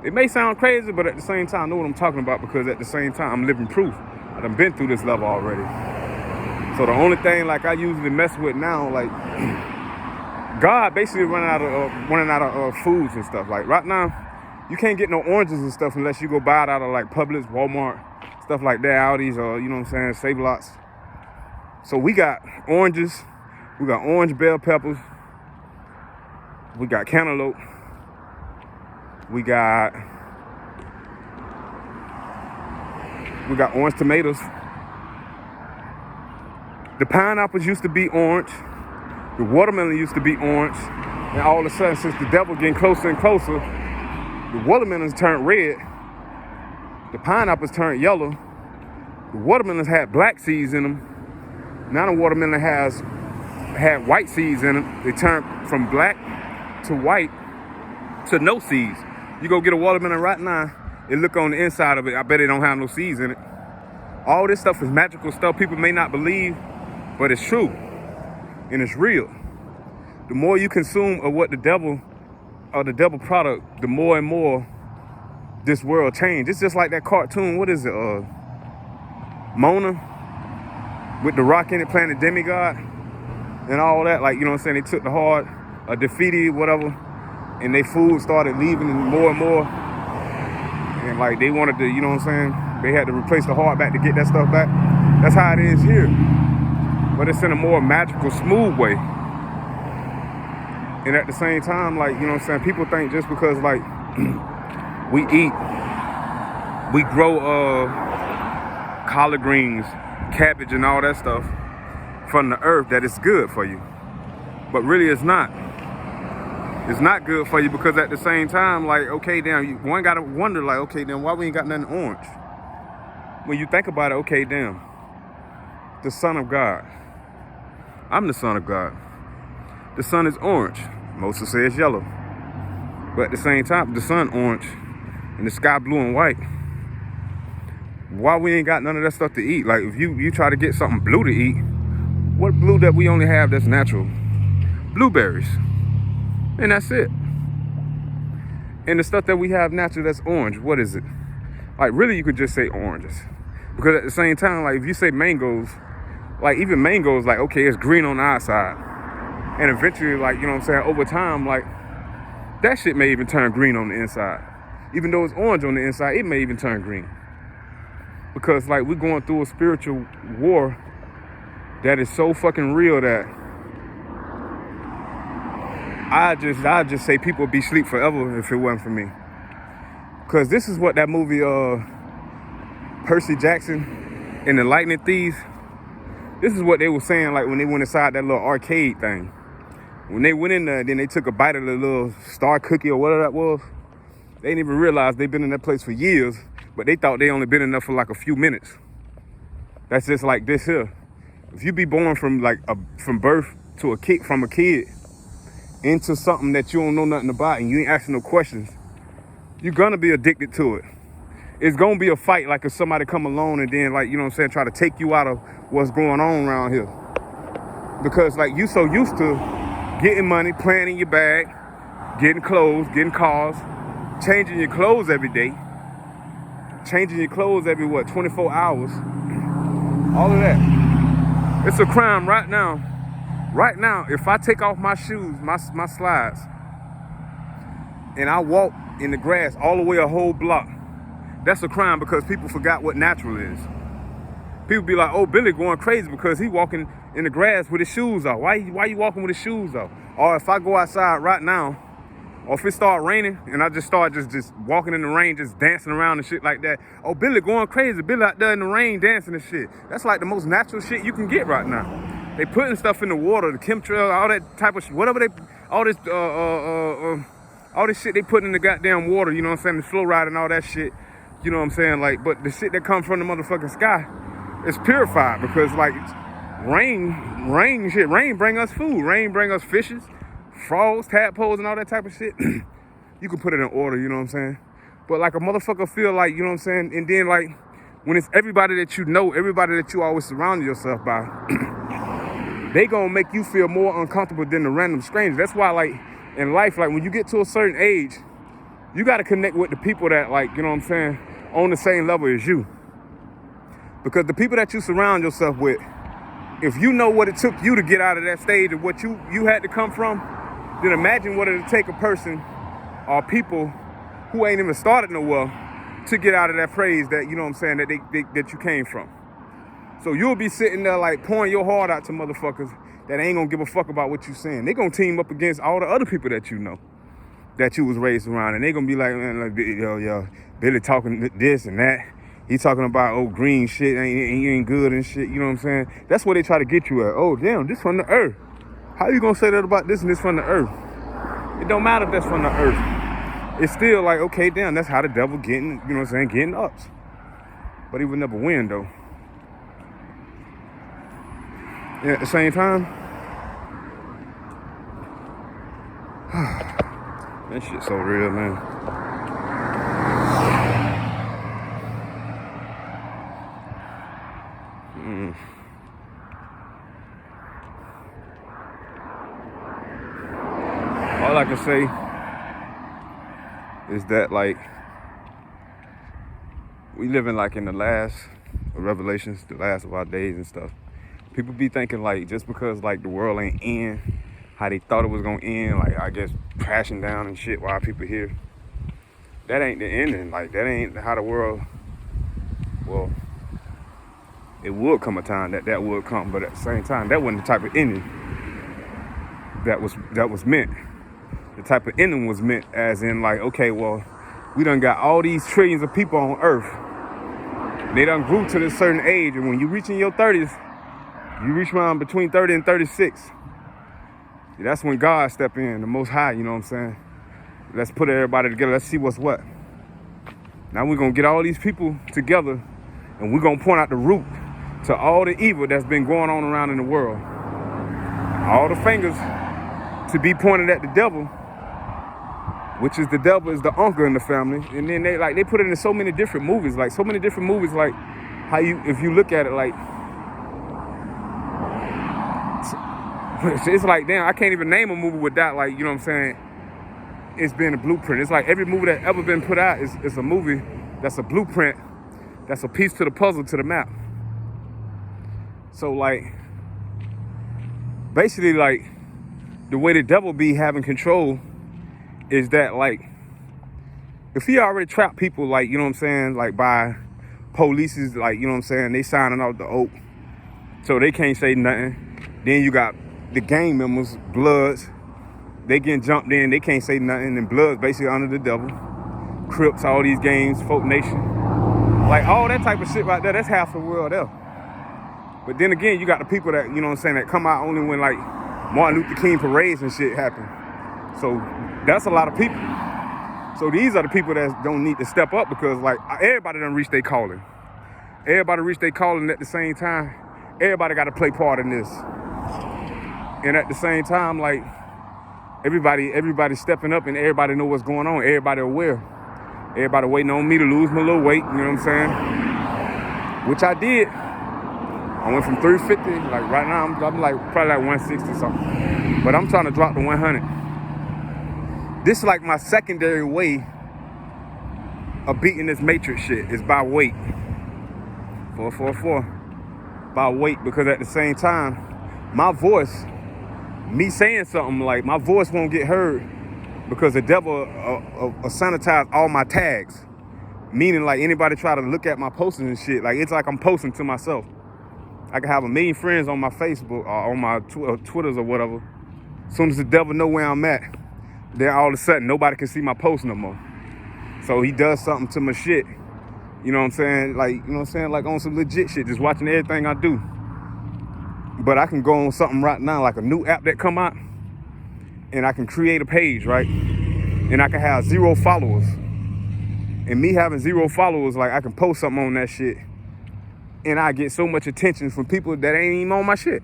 It may sound crazy, but at the same time, I know what I'm talking about, because at the same time, I'm living proof. I done been through this level already. So the only thing like I usually mess with now, like God basically running out of foods and stuff. Like right now, you can't get no oranges and stuff unless you go buy it out of like Publix, Walmart, stuff like that, Aldi's, or you know what I'm saying, Save Lots. So we got oranges, we got orange bell peppers, we got cantaloupe, we got orange tomatoes. The pineapples used to be orange, the watermelon used to be orange, and all of a sudden, since the devil getting closer and closer, the watermelons turned red, the pineapples turned yellow, the watermelons had black seeds in them. Now the watermelon had white seeds in them. They turned from black to white to no seeds. You go get a watermelon right now, and look on the inside of it, I bet it don't have no seeds in it. All this stuff is magical stuff people may not believe, but it's true, and it's real. The more you consume of what the devil product, the more and more this world change. It's just like that cartoon, what is it, Mona, with the rock in it playing the demigod and all that, like, you know what I'm saying, they took the heart, defeated whatever, and they food started leaving more and more, and like they wanted to, you know what I'm saying, they had to replace the heart back to get that stuff back. That's how it is here, but it's in a more magical, smooth way. And at the same time, like, you know what I'm saying, people think just because like we grow collard greens, cabbage and all that stuff from the earth, that it's good for you. But really it's not. It's not good for you, because at the same time, like, okay, damn, one gotta wonder, like, okay, then why we ain't got nothing orange? When you think about it, okay, damn, the Son of God. I'm the Son of God. The sun is orange. Most will say it's yellow. But at the same time, the sun orange and the sky blue and white. Why we ain't got none of that stuff to eat? Like, if you try to get something blue to eat, what blue that we only have that's natural? Blueberries. And that's it. And the stuff that we have natural that's orange, what is it? Like, really, you could just say oranges. Because at the same time, like, if you say mangoes, like, even mangoes, like, okay, it's green on the outside. And eventually, like, you know what I'm saying, over time, like, that shit may even turn green on the inside. Even though it's orange on the inside, it may even turn green. Because, like, we're going through a spiritual war that is so fucking real that I just say people would be asleep forever if it wasn't for me. Because this is what that movie, Percy Jackson and the Lightning Thieves, this is what they were saying, like, when they went inside that little arcade thing. When they went in there, then they took a bite of the little star cookie or whatever that was. They didn't even realize they've been in that place for years, but they thought they only been in there for like a few minutes. That's just like this here. If you be born from birth to a kid into something that you don't know nothing about and you ain't asking no questions, you're gonna be addicted to it. It's gonna be a fight, like if somebody come along and then, like, you know what I'm saying, try to take you out of what's going on around here. Because, like, you so used to getting money, playing in your bag, getting clothes, getting cars, changing your clothes every day, changing your clothes every, 24 hours, all of that. It's a crime right now Right now, if I take off my shoes, my slides, and I walk in the grass all the way a whole block, that's a crime because people forgot what natural is. People be like, oh, Billy going crazy because he walking in the grass with his shoes off. Why you walking with his shoes off? Or if I go outside right now, or if it start raining and I just start just walking in the rain, just dancing around and shit like that. Oh, Billy going crazy. Billy out there in the rain dancing and shit. That's like the most natural shit you can get right now. They putting stuff in the water, the chemtrail, all that type of shit, whatever they, all this shit they put in the goddamn water, you know what I'm saying? The flow ride and all that shit, you know what I'm saying? Like, but the shit that comes from the motherfucking sky is purified because like rain bring us food. Rain bring us fishes, frogs, tadpoles, and all that type of shit. You can put it in order, you know what I'm saying? But like a motherfucker feel like, you know what I'm saying? And then like, when it's everybody that you know, everybody that you always surround yourself by, they gonna make you feel more uncomfortable than the random stranger. That's why like, in life, like when you get to a certain age, you gotta connect with the people that like, you know what I'm saying, on the same level as you. Because the people that you surround yourself with, if you know what it took you to get out of that stage of what you had to come from, then imagine what it'll take a person or people who ain't even started nowhere to get out of that phase that, you know what I'm saying, that you came from. So you'll be sitting there like pouring your heart out to motherfuckers that ain't gonna give a fuck about what you saying. They gonna team up against all the other people that you know, that you was raised around, and they gonna be like, man, like, yo, Billy talking this and that. He talking about, oh, green shit, ain't good and shit, you know what I'm saying? That's what they try to get you at. Oh, damn, this from the earth. How you gonna say that about this and this from the earth? It don't matter if that's from the earth. It's still like, okay, damn, that's how the devil getting, you know what I'm saying, getting ups. But he would never win, though. And at the same time, that shit's so real, man. All I can say is that, like, we living like in the last of Revelations, the last of our days and stuff. People be thinking like just because like the world ain't end how they thought it was gonna end, like I guess crashing down and shit while people here. That ain't the ending. Like that ain't how the world. Well, it would come a time that would come, but at the same time, that wasn't the type of ending that was meant. The type of ending was meant as in like, okay, well, we done got all these trillions of people on Earth. They done grew to this certain age, and when you reach in your 30s, you reach around between 30 and 36. That's when God step in, the Most High, you know what I'm saying? Let's put everybody together. Let's see what's what. Now we're going to get all these people together, and we're going to point out the root to all the evil that's been going on around in the world. All the fingers to be pointed at the devil, which is the devil is the uncle in the family. And then they put it in so many different movies, like how if you look at it, like, it's like, damn, I can't even name a movie without, like, you know what I'm saying, it's been a blueprint. It's like every movie that ever been put out is a movie that's a blueprint, that's a piece to the puzzle, to the map. So, like, basically, like, the way the devil be having control is that, like, if he already trapped people, like, you know what I'm saying, like, by polices, like, you know what I'm saying, they signing out the oath, so they can't say nothing. Then you got the gang members, Bloods, they getting jumped in, they can't say nothing, and Bloods basically under the devil. Crips, all these gangs, Folk Nation, like all that type of shit right there, that's half the world there. But then again, you got the people that, you know what I'm saying, that come out only when like Martin Luther King parades and shit happen. So that's a lot of people. So these are the people that don't need to step up because like everybody done reached their calling. Everybody reached their calling at the same time. Everybody got to play part in this. And at the same time, like everybody stepping up and everybody know what's going on. Everybody aware. Everybody waiting on me to lose my little weight, you know what I'm saying? Which I did. I went from 350, like right now I'm like probably like 160 something. But I'm trying to drop to 100. This is like my secondary way of beating this matrix shit is by weight. 444. By weight, because at the same time, my voice me saying something, like my voice won't get heard because the devil sanitize all my tags. Meaning like anybody try to look at my postings and shit, like it's like I'm posting to myself. I can have 1 million friends on my Facebook or on my Twitters or whatever. As soon as the devil know where I'm at, then all of a sudden nobody can see my post no more. So he does something to my shit. You know what I'm saying? Like, you know what I'm saying? Like on some legit shit, just watching everything I do. But I can go on something right now, like a new app that come out, and I can create a page, right? And I can have 0 followers. And me having 0 followers, like I can post something on that shit and I get so much attention from people that ain't even on my shit.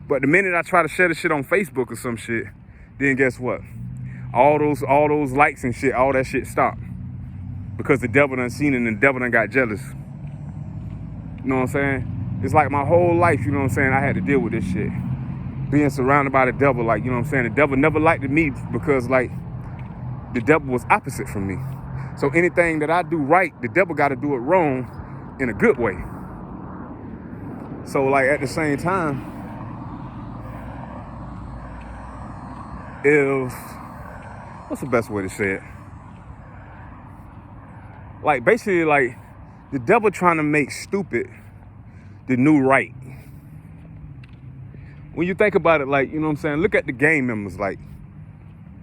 But the minute I try to share the shit on Facebook or some shit, then guess what? All those likes and shit, all that shit stop. Because the devil done seen it and the devil done got jealous. You know what I'm saying? It's like my whole life, you know what I'm saying, I had to deal with this shit. Being surrounded by the devil, like, you know what I'm saying? The devil never liked me because, like, the devil was opposite from me. So anything that I do right, the devil got to do it wrong in a good way. So, like, at the same time, what's the best way to say it? Like, basically, like, the devil trying to make stupid the new right. When you think about it, like, you know what I'm saying, look at the gang members, like,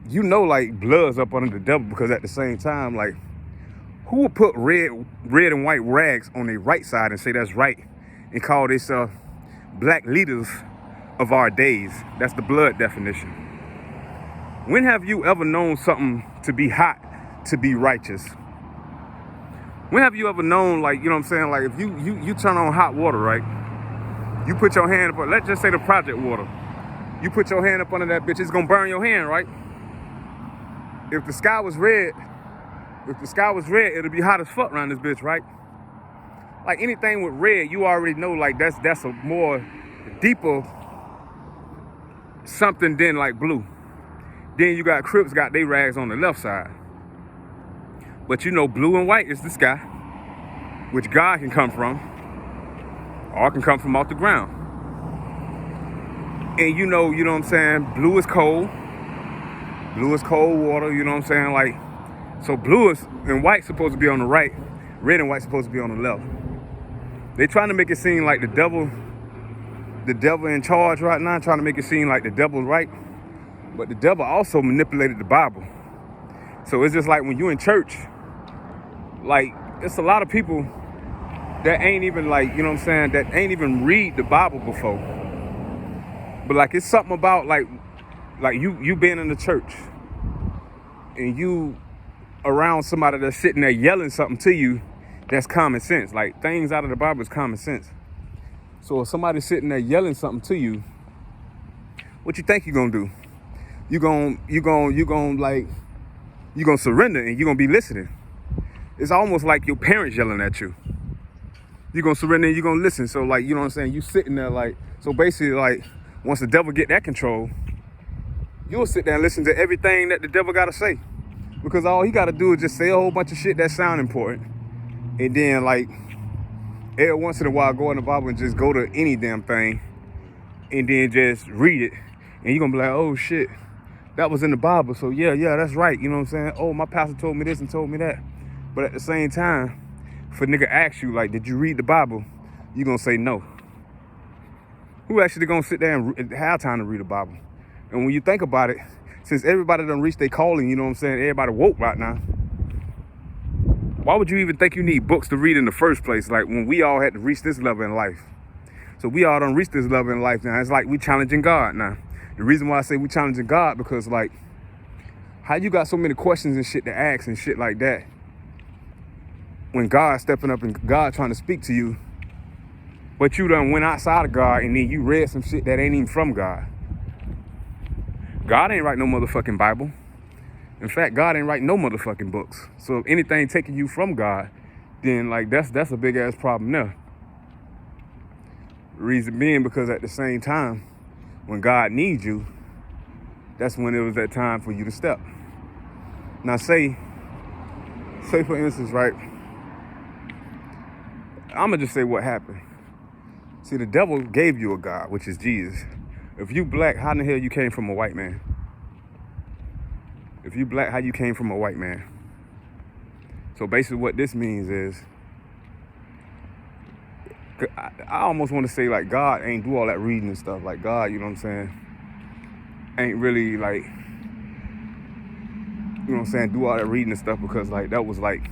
you know, like, blood's up under the devil because at the same time, like, who would put red and white rags on their right side and say that's right and call this black leaders of our days? That's the blood definition. When have you ever known something to be hot to be righteous? When have you ever known, like, you know what I'm saying, like if you turn on hot water, right? You put your hand up, let's just say the project water. You put your hand up under that bitch, it's gonna burn your hand, right? If the sky was red, it'll be hot as fuck around this bitch, right? Like anything with red, you already know, like that's a more deeper something than like blue. Then you got Crips got their rags on the left side. But you know blue and white is the sky, which God can come from, or can come from off the ground. And you know what I'm saying, blue is cold water, you know what I'm saying, like, so blue and white supposed to be on the right, red and white supposed to be on the left. They trying to make it seem like the devil in charge right now, trying to make it seem like the devil's right, but the devil also manipulated the Bible. So it's just like when you in church, like, it's a lot of people that ain't even, like, you know what I'm saying, that ain't even read the Bible before. But like, it's something about like you being in the church and you around somebody that's sitting there yelling something to you, that's common sense. Like, things out of the Bible is common sense. So if somebody's sitting there yelling something to you, what you think you're gonna do? You're gonna surrender and you're gonna be listening. It's almost like your parents yelling at you. You're gonna surrender and you're gonna listen. So, like, you know what I'm saying, you sitting there, like, so basically, like, once the devil get that control, you'll sit there and listen to everything that the devil gotta say. Because all he gotta do is just say a whole bunch of shit that sound important. And then, like, every once in a while, go in the Bible and just go to any damn thing and then just read it. And you're gonna be like, oh shit, that was in the Bible. So yeah, that's right. You know what I'm saying? Oh, my pastor told me this and told me that. But at the same time, if a nigga asks you, like, did you read the Bible? You're gonna say no. Who actually gonna sit there and have time to read the Bible? And when you think about it, since everybody done reached their calling, you know what I'm saying, everybody woke right now, why would you even think you need books to read in the first place? Like, when we all had to reach this level in life. So we all done reached this level in life now. It's like we challenging God now. The reason why I say we challenging God, because, like, how you got so many questions and shit to ask and shit like that, when God's stepping up and God trying to speak to you, but you done went outside of God and then you read some shit that ain't even from God. God ain't write no motherfucking Bible. In fact, God ain't write no motherfucking books. So if anything taking you from God, then, like, that's a big ass problem there. Reason being, because at the same time, when God needs you, that's when it was that time for you to step. Now say for instance, right, I'ma just say what happened. See, the devil gave you a God, which is Jesus. If you black, how in the hell you came from a white man? If you black, how you came from a white man? So basically what this means is, I almost want to say like God ain't do all that reading and stuff. Like God, you know what I'm saying, ain't really like, you know what I'm saying, do all that reading and stuff, because like that was like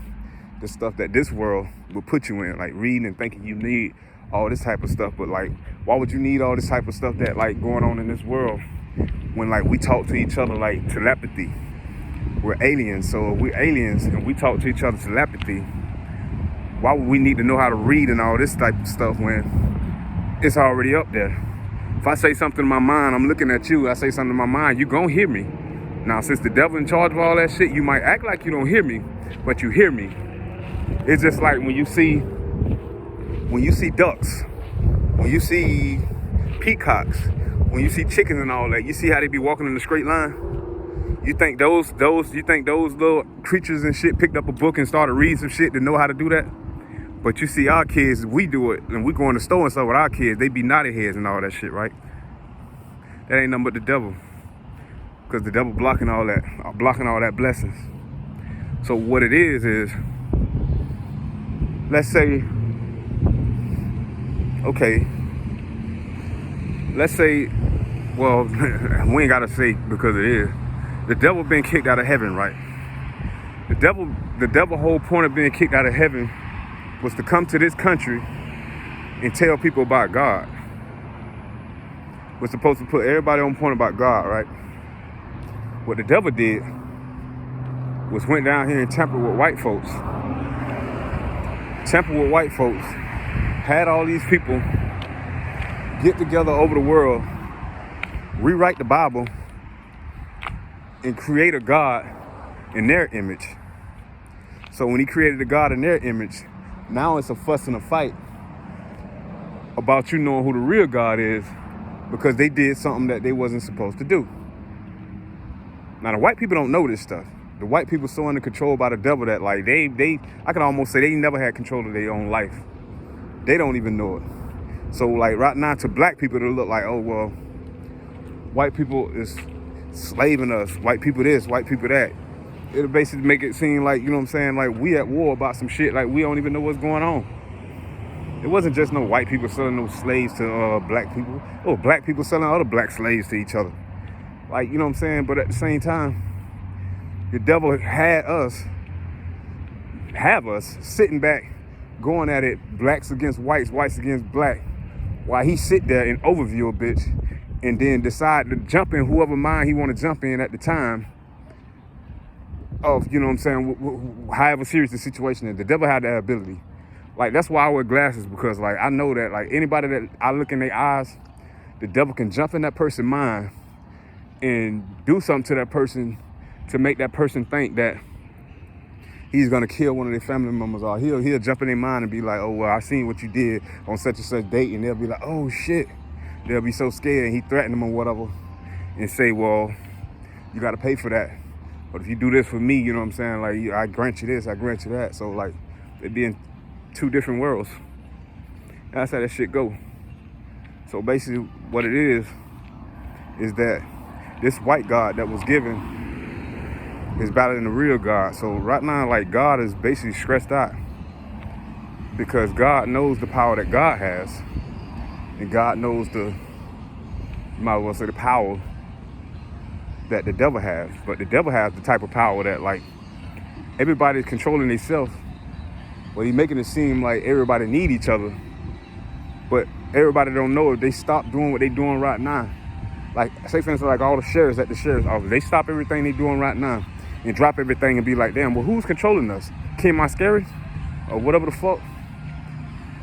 the stuff that this world would put you in, like reading and thinking you need all this type of stuff. But like, why would you need all this type of stuff that like going on in this world when like we talk to each other like telepathy? We're aliens, so if we're aliens and we talk to each other telepathy, why would we need to know how to read and all this type of stuff when it's already up there? If I say something in my mind, I'm looking at you, I say something in my mind, you gonna hear me. Now, since the devil in charge of all that shit, you might act like you don't hear me, but you hear me. It's just like when you see ducks, when you see peacocks, when you see chickens and all that, you see how they be walking in a straight line? You think those little creatures and shit picked up a book and started reading some shit to know how to do that? But you see our kids, we do it, and we go in the store and stuff with our kids, they be naughty heads and all that shit, right? That ain't nothing but the devil. Because the devil blocking all that blessings. So what it is, let's say, well, we ain't gotta say because it is. The devil been kicked out of heaven, right? The devil whole point of being kicked out of heaven was to come to this country and tell people about God. We're supposed to put everybody on point about God, right? What the devil did was went down here and tampered with white folks. Had all these people get together over the world, rewrite the Bible, and create a God in their image. So when he created a God in their image, now it's a fuss and a fight about you knowing who the real God is, because they did something that they wasn't supposed to do. Now the white people don't know this stuff. The white people so under control by the devil that like I can almost say they never had control of their own life. They don't even know it. So like right now to black people it'll look like, oh well, white people is slaving us, white people this, white people that. It'll basically make it seem like, you know what I'm saying, like we at war about some shit, like we don't even know what's going on. It wasn't just no white people selling no slaves to black people. Oh, black people selling other black slaves to each other. Like, you know what I'm saying? But at the same time, the devil have us sitting back, going at it, blacks against whites, whites against black, while he sit there and overview a bitch, and then decide to jump in whoever mind he want to jump in at the time of, you know what I'm saying, however serious the situation is. The devil had that ability. Like, that's why I wear glasses, because, like, I know that, like, anybody that I look in their eyes, the devil can jump in that person's mind and do something to that person to make that person think that he's gonna kill one of their family members, or he'll jump in their mind and be like, oh, well, I seen what you did on such and such date, and they'll be like, oh, shit. They'll be so scared, and he threatened them or whatever, and say, well, you gotta pay for that. But if you do this for me, you know what I'm saying, like, I grant you this, I grant you that. So, like, it'd be in two different worlds. That's how that shit go. So basically what it is that this white God that was given is battling the real God. So right now, like, God is basically stressed out because God knows the power that God has, and God knows you might as well say the power that the devil has. But the devil has the type of power that, like, everybody's controlling themselves. Well, he's making it seem like everybody need each other, but everybody don't know if they stop doing what they doing right now. Like, say for instance, like all the sheriffs at the sheriff's office, they stop everything they doing right now and drop everything and be like, damn, well, who's controlling us? Kim Mascari or whatever the fuck?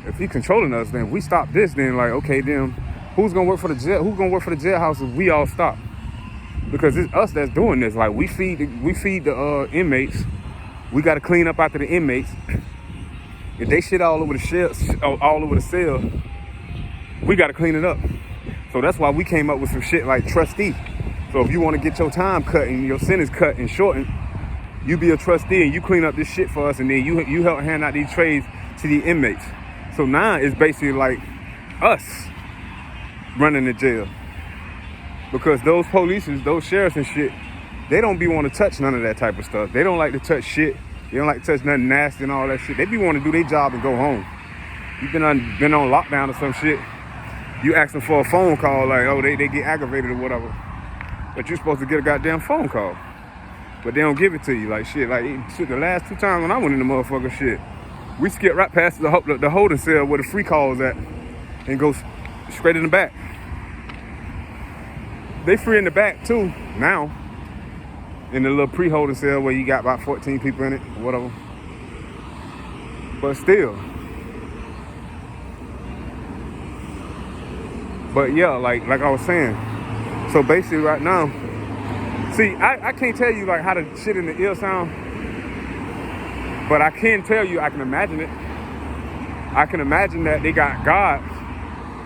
If he controlling us, then if we stop this, then like, okay, then who's gonna work for the jail? Who's gonna work for the jailhouse if we all stop? Because it's us that's doing this. Like, we feed the inmates. We got to clean up after the inmates. If they shit all over the cell, we got to clean it up. So that's why we came up with some shit like trustee. So if you want to get your time cut and your sentence cut and shortened, you be a trustee and you clean up this shit for us, and then you help hand out these trays to the inmates. So now it's basically like us running the jail. Because those police, those sheriffs and shit, they don't be want to touch none of that type of stuff. They don't like to touch shit. They don't like to touch nothing nasty and all that shit. They be want to do their job and go home. You've been on lockdown or some shit. You ask them for a phone call, like, oh, they get aggravated or whatever. But you're supposed to get a goddamn phone call. But they don't give it to you, like shit. Like shit, the last 2 times when I went in the motherfucker shit, we skipped right past the holding cell where the free call was at and go straight in the back. They free in the back too now. In the little pre-holding cell where you got about 14 people in it, or whatever. But still. But yeah, like I was saying. So basically right now, see, I can't tell you like how the shit in the ear sound, but I can tell you, I can imagine it. I can imagine that they got God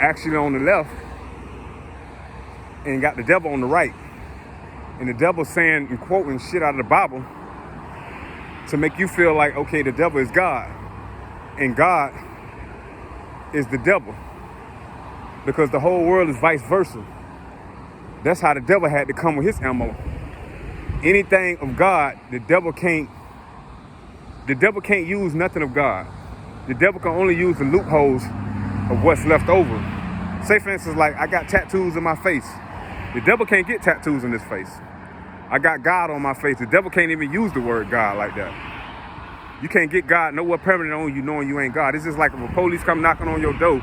actually on the left and got the devil on the right. And the devil saying and quoting shit out of the Bible to make you feel like, okay, the devil is God and God is the devil, because the whole world is vice versa. That's how the devil had to come with his ammo. Anything of God, the devil can't use nothing of God. The devil can only use the loopholes of what's left over. Say for instance, like I got tattoos in my face. The devil can't get tattoos in his face. I got God on my face. The devil can't even use the word God like that. You can't get God nowhere permanent on you knowing you ain't God. It's just like if a police come knocking on your door,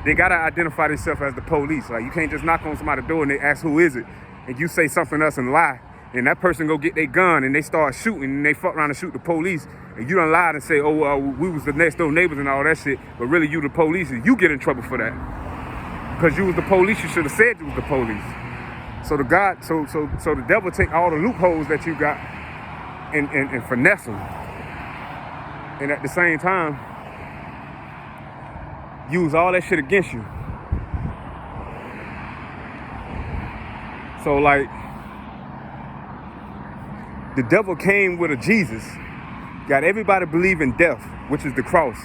they gotta identify themselves as the police. Like you can't just knock on somebody's door and they ask who is it, and you say something else and lie, and that person go get their gun and they start shooting and they fuck around and shoot the police, and you done lied and say, oh, we was the next door neighbors and all that shit, but really you the police, and you get in trouble for that. Because you was the police, you should have said you was the police. So the devil take all the loopholes that you got and finesse them. And at the same time, use all that shit against you. So like, the devil came with a Jesus, got everybody believing death, which is the cross.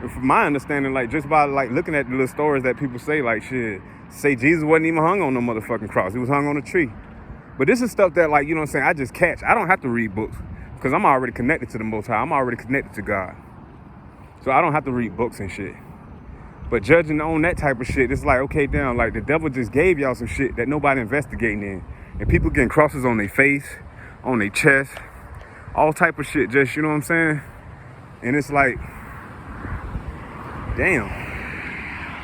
And from my understanding, like just by like looking at the little stories that people say, like shit, say Jesus wasn't even hung on no motherfucking cross. He was hung on a tree. But this is stuff that like, you know what I'm saying, I just catch. I don't have to read books because I'm already connected to the Most High. I'm already connected to God. So I don't have to read books and shit. But judging on that type of shit, it's like, okay, damn, like the devil just gave y'all some shit that nobody investigating in. And people getting crosses on their face, on their chest, all type of shit, just, you know what I'm saying? And it's like, damn.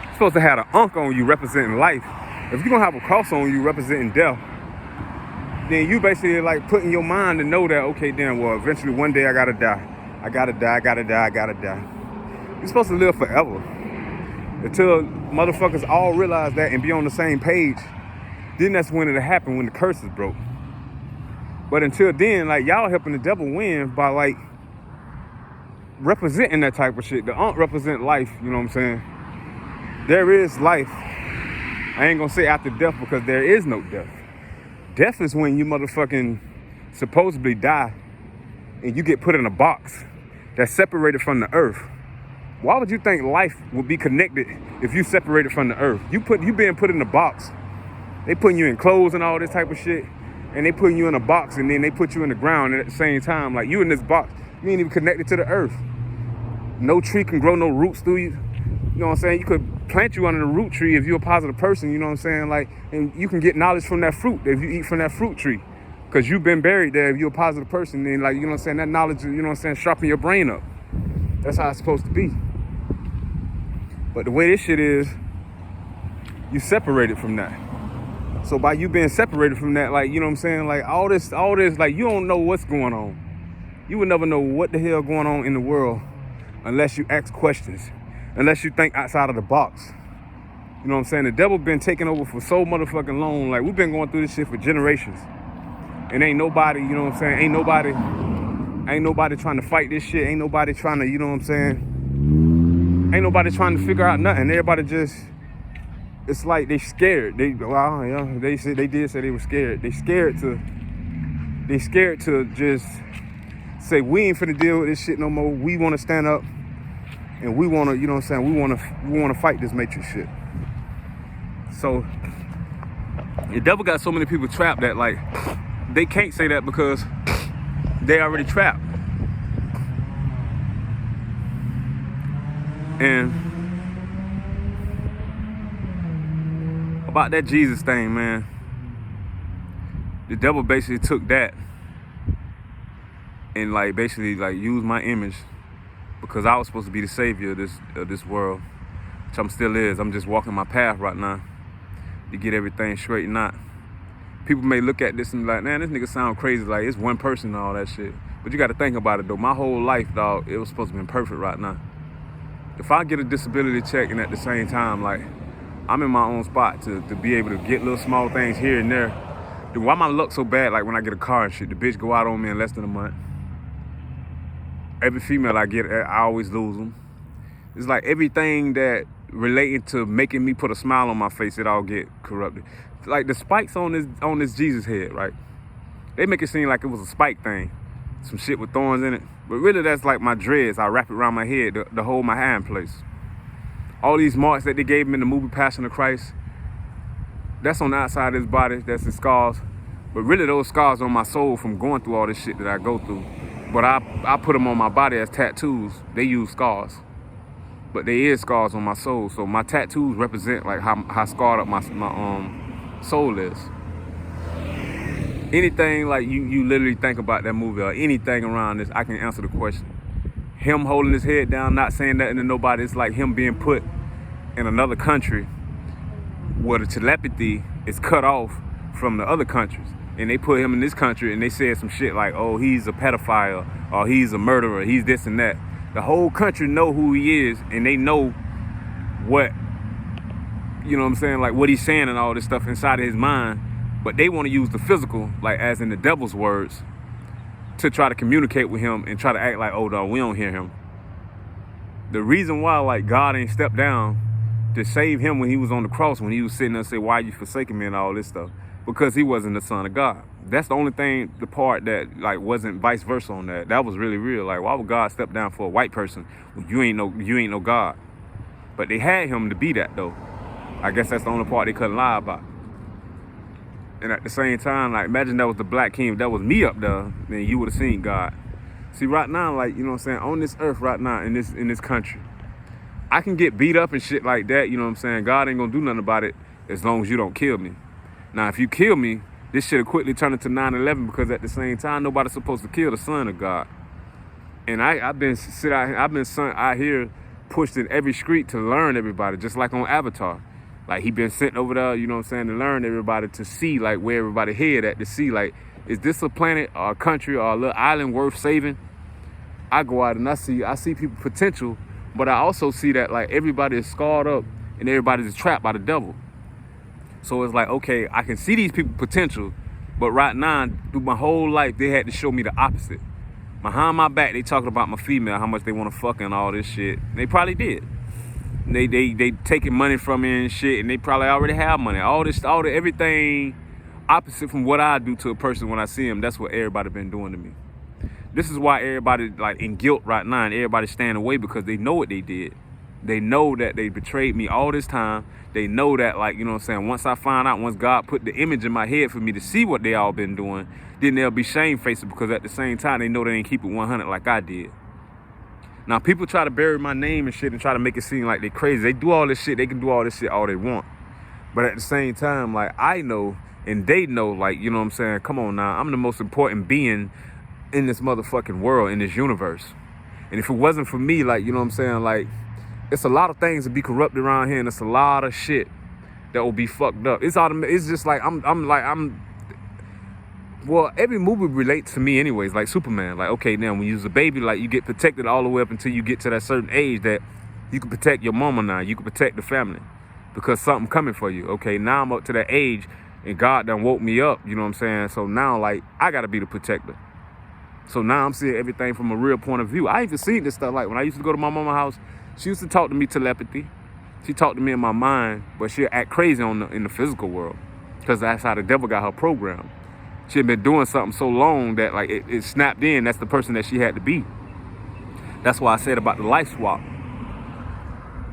You're supposed to have an unk on you representing life. If you're gonna have a cross on you representing death, then you basically like putting your mind to know that, okay, damn, well, eventually one day I gotta die. I gotta die. You're supposed to live forever. Until motherfuckers all realize that and be on the same page, then that's when it'll happen, when the curse is broke. But until then, like y'all helping the devil win by like representing that type of shit. The unk represent life, you know what I'm saying? There is life. I ain't gonna say after death because there is no death. Death is when you motherfucking supposedly die and you get put in a box that's separated from the earth. Why would you think life would be connected if you separated from the earth? You being put in a box. They putting you in clothes and all this type of shit, and they putting you in a box and then they put you in the ground, and at the same time, like you in this box, you ain't even connected to the earth. No tree can grow no roots through you. You know what I'm saying? You could plant you under the root tree if you're a positive person, you know what I'm saying? Like, and you can get knowledge from that fruit if you eat from that fruit tree. Because you've been buried there if you're a positive person. And like, you know what I'm saying? That knowledge, you know what I'm saying, sharpen your brain up. That's how it's supposed to be. But the way this shit is, you separated from that. So by you being separated from that, like, you know what I'm saying? Like all this, like you don't know what's going on. You would never know what the hell going on in the world unless you ask questions, unless you think outside of the box. You know what I'm saying? The devil been taking over for so motherfucking long. Like we've been going through this shit for generations. And ain't nobody, you know what I'm saying? Ain't nobody trying to fight this shit. Ain't nobody trying to, you know what I'm saying? Ain't nobody trying to figure out nothing. Everybody just, it's like they scared. They did say they were scared. They scared to just say, we ain't finna deal with this shit no more. We want to stand up and we want to, you know what I'm saying? We want to fight this matrix shit. So The devil got so many people trapped that like they can't say that because they already trapped. And about that Jesus thing, man, the devil basically took that and like basically like used my image because I was supposed to be the savior of this world, which I'm still is. I'm just walking my path right now to get everything straightened out. People may look at this and be like, man, this nigga sound crazy, like it's one person and all that shit. But you gotta think about it though. My whole life, dog, it was supposed to be perfect right now. If I get a disability check and at the same time, like, I'm in my own spot to be able to get little small things here and there, then why my luck so bad? Like when I get a car and shit, the bitch go out on me in less than a month. Every female I get, I always lose them. It's like everything that relating to making me put a smile on my face, it all get corrupted. Like the spikes on this Jesus head, right? They make it seem like it was a spike thing, some shit with thorns in it. But really that's like my dreads. I wrap it around my head to hold my hand in place. All these marks that they gave him in the movie Passion of Christ, that's on the outside of his body, that's his scars. But really those scars on my soul from going through all this shit that I go through. But I put them on my body as tattoos. They use scars. But they is scars on my soul. So my tattoos represent like how scarred up my soul is. Anything like you literally think about that movie or anything around this, I can answer the question. Him holding his head down, not saying nothing to nobody, it's like him being put in another country where the telepathy is cut off from the other countries. And they put him in this country and they said some shit like, oh, he's a pedophile or he's a murderer, he's this and that. The whole country know who he is and they know what, you know what I'm saying, like what he's saying and all this stuff inside of his mind. But they want to use the physical, like as in the devil's words, to try to communicate with him and try to act like, oh, no, we don't hear him. The reason why, like, God ain't stepped down to save him when he was on the cross, when he was sitting there and say, why you forsaking me and all this stuff, because he wasn't the son of God. That's the only thing, the part that, like, wasn't vice versa on that. That was really real. Like, why would God step down for a white person when you ain't no God? But they had him to be that, though. I guess that's the only part they couldn't lie about. And at the same time, like, imagine that was the black king. If that was me up there, then you would have seen God. See, right now, like, you know what I'm saying, on this earth right now, in this country, I can get beat up and shit like that, you know what I'm saying? God ain't gonna do nothing about it as long as you don't kill me. Now, if you kill me, this shit'll quickly turn into 9/11 because at the same time, nobody's supposed to kill the son of God. And I've been out here pushed in every street to learn everybody, just like on Avatar. Like, he been sent over there, you know what I'm saying, to learn everybody, to see, like, where everybody head at, to see, like, is this a planet or a country or a little island worth saving? I go out and I see people potential, but I also see that, like, everybody is scarred up and everybody's trapped by the devil. So it's like, okay, I can see these people potential, but right now, through my whole life, they had to show me the opposite. Behind my back, they talking about my female, how much they want to fuck and all this shit. They probably did. They taking money from me and shit, and they probably already have money. Everything opposite from what I do to a person when I see him. That's what everybody been doing to me. This is why everybody like in guilt right now, and everybody staying away because they know what they did. They know that they betrayed me all this time. They know that, like, you know what I'm saying, once I find out, once God put the image in my head for me to see what they all been doing, then they'll be shamefaced because at the same time, they know they ain't keep it 100 like I did. Now, people try to bury my name and shit and try to make it seem like they crazy. They do all this shit. They can do all this shit all they want. But at the same time, like, I know and they know, like, you know what I'm saying, come on now, I'm the most important being in this motherfucking world, in this universe. And if it wasn't for me, like, you know what I'm saying, like, it's a lot of things to be corrupted around here, and it's a lot of shit that will be fucked up. It's just like, well, every movie relates to me anyways, like Superman. Like, okay, now when you're a baby, like, you get protected all the way up until you get to that certain age that you can protect your mama now. You can protect the family because something coming for you. Okay, now I'm up to that age and God done woke me up, you know what I'm saying? So now, like, I got to be the protector. So now I'm seeing everything from a real point of view. I even seen this stuff, like when I used to go to my mama's house, she used to talk to me telepathy. She talked to me in my mind, but she'll act crazy in the physical world because that's how the devil got her programmed. She had been doing something so long that, like, it snapped in. That's the person that she had to be. That's why I said about the life swap.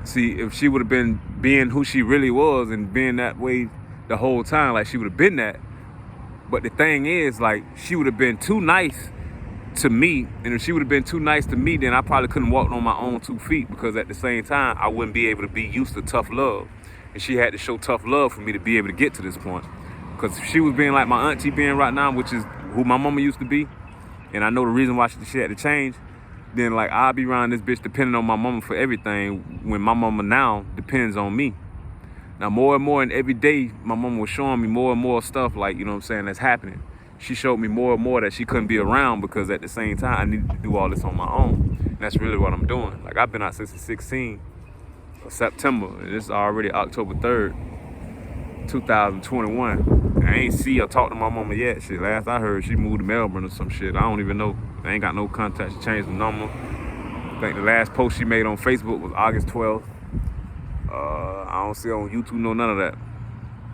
See, if she would have been being who she really was and being that way the whole time. Like, she would have been that. But the thing is, like, she would have been too nice to me. And if she would have been too nice to me, then I probably couldn't walk on my own 2 feet, because at the same time, I wouldn't be able to be used to tough love. And she had to show tough love for me to be able to get to this point. Because if she was being like my auntie being right now, which is who my mama used to be, and I know the reason why she had to change, then like I'll be around this bitch depending on my mama for everything, when my mama now depends on me. Now more and more, and every day my mama was showing me more and more stuff, like, you know what I'm saying, that's happening. She showed me more and more that she couldn't be around, because at the same time I needed to do all this on my own. And that's really what I'm doing. Like, I've been out since the 16th of September, and it's already October 3rd, 2021. I ain't see or talk to my mama yet. Shit, last I heard, she moved to Melbourne or some shit. I don't even know. I ain't got no contact. She changed the number. I think the last post she made on Facebook was August 12th. I don't see her on YouTube, no none of that.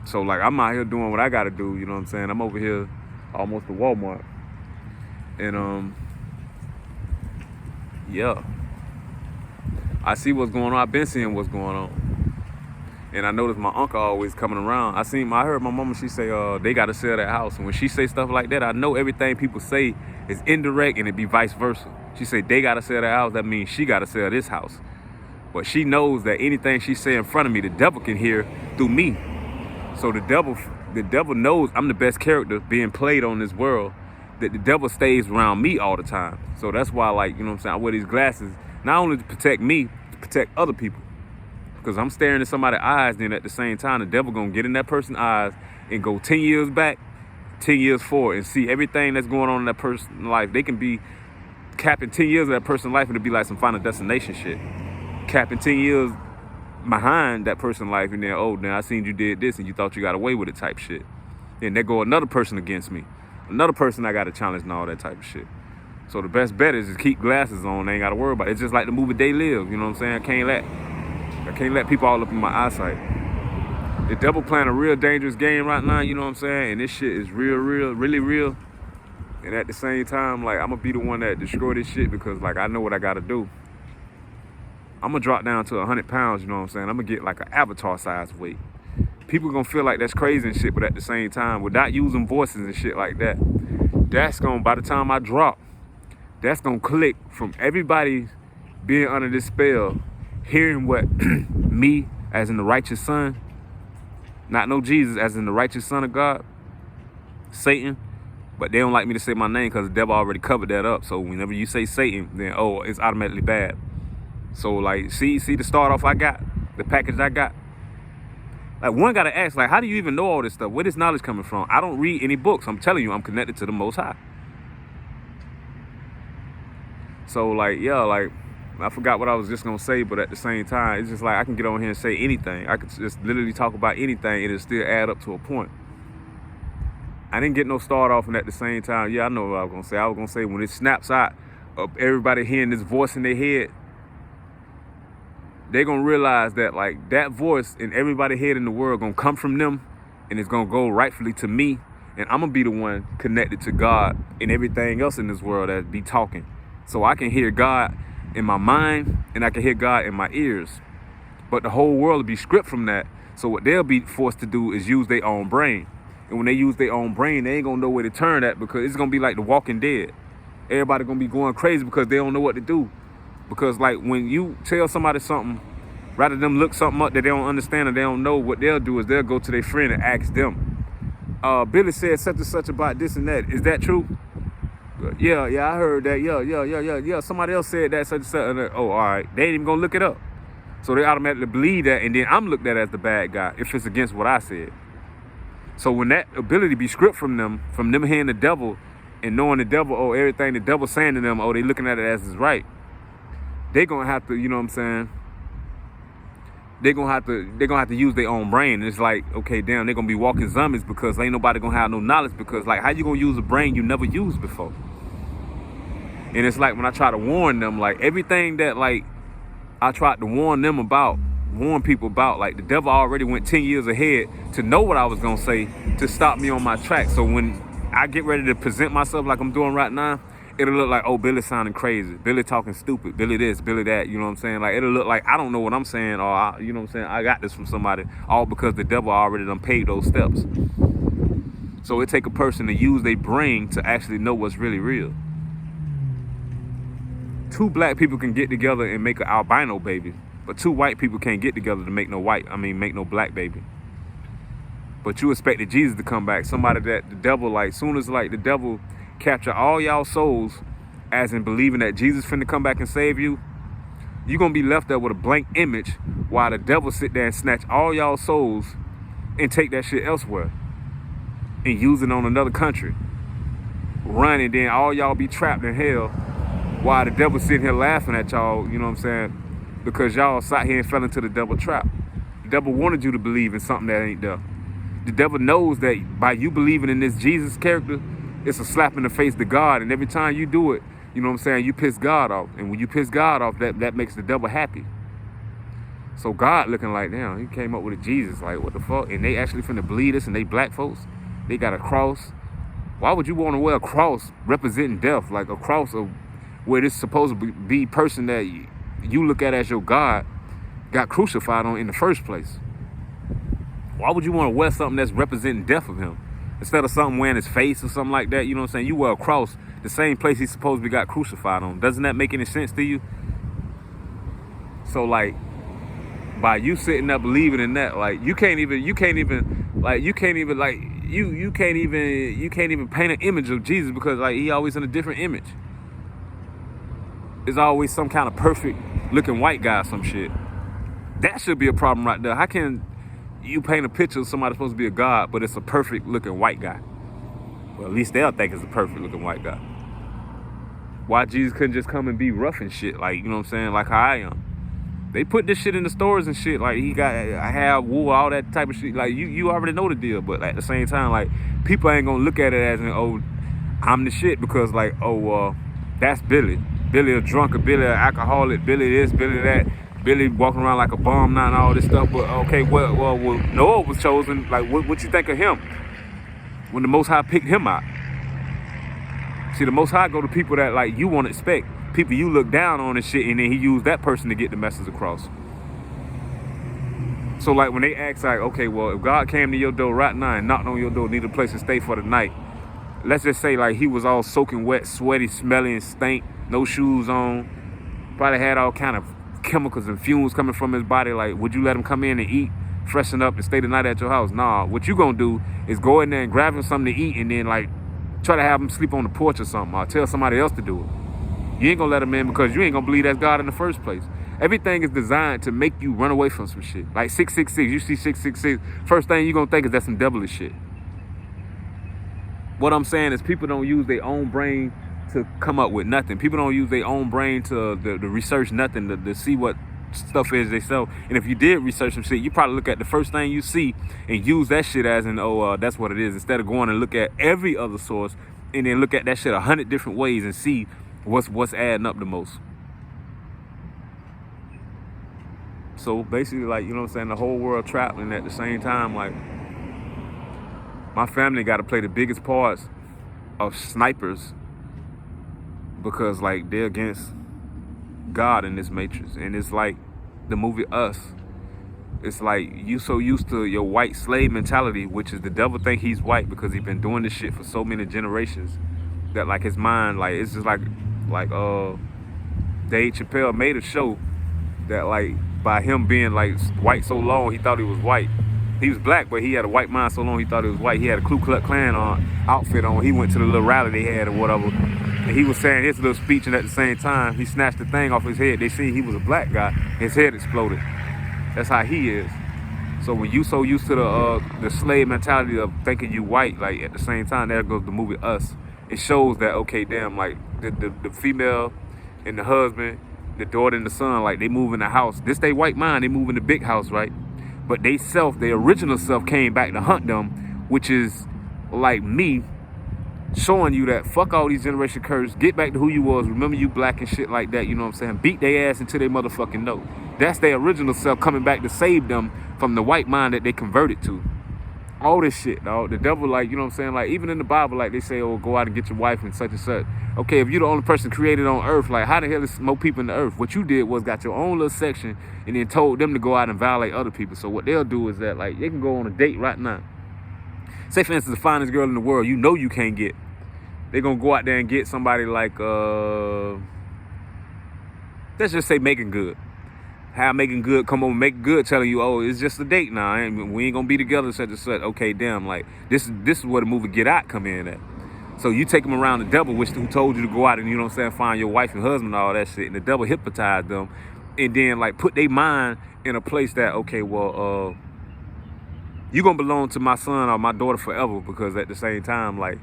So like, I'm out here doing what I gotta do, you know what I'm saying? I'm over here almost to Walmart. And yeah. I see what's going on. I've been seeing what's going on. And I noticed my uncle always coming around. I heard my mama, she say, they gotta sell that house. And when she say stuff like that, I know everything people say is indirect, and it be vice versa. She say they gotta sell that house, that means she gotta sell this house. But she knows that anything she say in front of me, the devil can hear through me. So the devil knows I'm the best character being played on this world, that the devil stays around me all the time. So that's why, like, you know what I'm saying, I wear these glasses, not only to protect me, to protect other people. Because I'm staring at somebody's eyes, then at the same time, the devil gonna get in that person's eyes and go 10 years back, 10 years forward, and see everything that's going on in that person's life. They can be capping 10 years of that person's life, and it'll be like some Final Destination shit. Capping 10 years behind that person's life, and then, oh, now I seen you did this, and you thought you got away with it type shit. Then there go another person against me. Another person I got to challenge and all that type of shit. So the best bet is to keep glasses on. I ain't got to worry about it. It's just like the movie They Live, you know what I'm saying? I can't let people all up in my eyesight. The devil playing a real dangerous game right now, you know what I'm saying? And this shit is real, really real. And at the same time, like, I'm gonna be the one that destroy this shit, because like, I know what I gotta do. I'm gonna drop down to 100 pounds, you know what I'm saying? I'm gonna get like an avatar size weight. People gonna feel like that's crazy and shit, but at the same time, without using voices and shit like that, that's gonna, by the time I drop, that's gonna click from everybody being under this spell, hearing what me, as in the righteous son, not no Jesus, as in the righteous son of God, Satan, but they don't like me to say my name because the devil already covered that up. So whenever you say Satan, then, oh, it's automatically bad. So like, see the start off I got, the package I got. Like, one gotta ask, like, how do you even know all this stuff? Where this knowledge coming from? I don't read any books. I'm telling you, I'm connected to the Most High. So like, yeah, like, I forgot what I was just gonna say, but at the same time, it's just like, I can get on here and say anything. I could just literally talk about anything, and it'll still add up to a point. I didn't get no start off, and at the same time, yeah, I know what I was gonna say. I was gonna say, when it snaps out of everybody hearing this voice in their head, they're gonna realize that, like, that voice in everybody's head in the world gonna come from them, and it's gonna go rightfully to me, and I'm gonna be the one connected to God and everything else in this world that be talking. So I can hear God in my mind, and I can hear God in my ears. But the whole world will be stripped from that. So what they'll be forced to do is use their own brain. And when they use their own brain, they ain't gonna know where to turn at, because it's gonna be like The Walking Dead. Everybody gonna be going crazy because they don't know what to do. Because like, when you tell somebody something, rather than look something up that they don't understand or they don't know, what they'll do is they'll go to their friend and ask them. Billy said such and such about this and that. Is that true? Yeah, I heard that. Yeah. Somebody else said that, such and such. Oh, all right. They ain't even gonna look it up. So they automatically believe that, and then I'm looked at as the bad guy if it's against what I said. So when that ability be stripped from them hearing the devil and knowing the devil, oh, everything the devil's saying to them, oh, they looking at it as is right, they gonna have to, you know what I'm saying? They're gonna have to use their own brain. And it's like, okay, damn, they're gonna be walking zombies, because ain't nobody gonna have no knowledge, because like, how you gonna use a brain you never used before? And it's like, when I try to warn them, like, everything that like I tried to warn people about, like, the devil already went 10 years ahead to know what I was gonna say to stop me on my track. So when I get ready to present myself like I'm doing right now, it'll look like, oh, Billy sounding crazy, Billy talking stupid, Billy this, Billy that, you know what I'm saying? Like, it'll look like I don't know what I'm saying, or you know what I'm saying, I got this from somebody, all because the devil already done paid those steps. So it take a person to use their brain to actually know what's really real. 2 black people can get together and make an albino baby, but 2 white people can't get together to make no make no black baby. But you expected Jesus to come back, somebody that the devil, like, soon as like the devil capture all y'all souls, as in believing that Jesus finna come back and save you, you're gonna be left there with a blank image while the devil sit there and snatch all y'all souls and take that shit elsewhere and use it on another country. Run, and then all y'all be trapped in hell while the devil sitting here laughing at y'all, you know what I'm saying? Because y'all sat here and fell into the devil trap. The devil wanted you to believe in something that ain't there. The devil knows that by you believing in this Jesus character, it's a slap in the face to God. And every time you do it, you know what I'm saying, you piss God off. And when you piss God off, that makes the devil happy. So God looking like, damn, he came up with a Jesus. Like, what the fuck? And they actually finna bleed us, and they black folks. They got a cross. Why would you want to wear a cross representing death? Like a cross of where this supposed to be person that you look at as your God got crucified on in the first place. Why would you want to wear something that's representing death of him instead of something wearing his face or something like that? You know what I'm saying? You wear a cross, the same place he's supposed to be got crucified on. Doesn't that make any sense to you? So like, by you sitting there believing in that, like you can't even paint an image of Jesus, because like he always in a different image. There's always some kind of perfect looking white guy or some shit. That should be a problem right there. How can you paint a picture of somebody supposed to be a god, but it's a perfect looking white guy? Well, at least they'll think it's a perfect looking white guy. Why Jesus couldn't just come and be rough and shit, like, you know what I'm saying, like how I am? They put this shit in the stores and shit, like he got a hair, wool, all that type of shit. Like you already know the deal, but at the same time, like people ain't gonna look at it as an, oh, I'm the shit, because like, oh, that's Billy. Billy a drunk, or Billy an alcoholic, Billy this, Billy that, Billy walking around like a bum now and all this stuff. But okay, well Noah was chosen. Like what you think of him when the Most High picked him out? See, the Most High go to people that like you won't expect, people you look down on and shit, and then he used that person to get the message across. So like when they ask like, okay, well if God came to your door right now and knocked on your door, need a place to stay for the night, let's just say like he was all soaking wet, sweaty, smelly, and stank, no shoes on, probably had all kind of chemicals and fumes coming from his body. Like, would you let him come in and eat, freshen up, and stay the night at your house? Nah. What you gonna do is go in there and grab him something to eat, and then like try to have him sleep on the porch or something, or tell somebody else to do it. You ain't gonna let him in because you ain't gonna believe that's God in the first place. Everything is designed to make you run away from some shit. Like 666, you see 666, first thing you gonna think is that's some devilish shit. What I'm saying is people don't use their own brain to come up with nothing. People don't use their own brain to research nothing, to see what stuff is they sell. And if you did research some shit, you probably look at the first thing you see and use that shit as an, that's what it is, instead of going and look at every other source and then look at that shit 100 different ways and see what's adding up the most. So basically, like, you know what I'm saying, the whole world trapped, and at the same time, like, my family got to play the biggest parts of snipers, because like they're against God in this matrix. And it's like the movie Us. It's like you so used to your white slave mentality, which is the devil think he's white because he's been doing this shit for so many generations, that like his mind, like it's just like Dave Chappelle made a show that like by him being like white so long, he thought he was white. He was black, but he had a white mind so long he thought he was white. He had a Ku Klux Klan outfit on. He went to the little rally they had or whatever, and he was saying his little speech, and at the same time, he snatched the thing off his head. They see he was a black guy. His head exploded. That's how he is. So when you so used to the slave mentality of thinking you white, like at the same time, there goes the movie Us. It shows that, okay, damn, like the female and the husband, the daughter and the son, like they move in the house. This they white mind, they move in the big house, right? But their original self came back to hunt them, which is like me showing you that fuck all these generation curses, get back to who you was, remember you black and shit like that, you know what I'm saying? Beat their ass until they motherfucking know. That's their original self coming back to save them from the white mind that they converted to. All this shit, dog. The devil, like, you know what I'm saying? Like, even in the Bible, like, they say, oh, go out and get your wife and such and such. Okay, if you're the only person created on earth, like, how the hell is more people in the earth? What you did was got your own little section and then told them to go out and violate other people. So what they'll do is that, like, they can go on a date right now. Say, for instance, the finest girl in the world, you know you can't get. They're going to go out there and get somebody like, let's just say Megan Good. How Megan Good come over, Megan Good telling you, oh, it's just a date now, and we ain't gonna be together, such and such. Okay, damn, like this is where the movie Get Out come in at. So you take them around the devil, who told you to go out and, you know what I'm saying, find your wife and husband and all that shit, and the devil hypnotized them, and then like put their mind in a place that, okay, well, you gonna belong to my son or my daughter forever, because at the same time, like,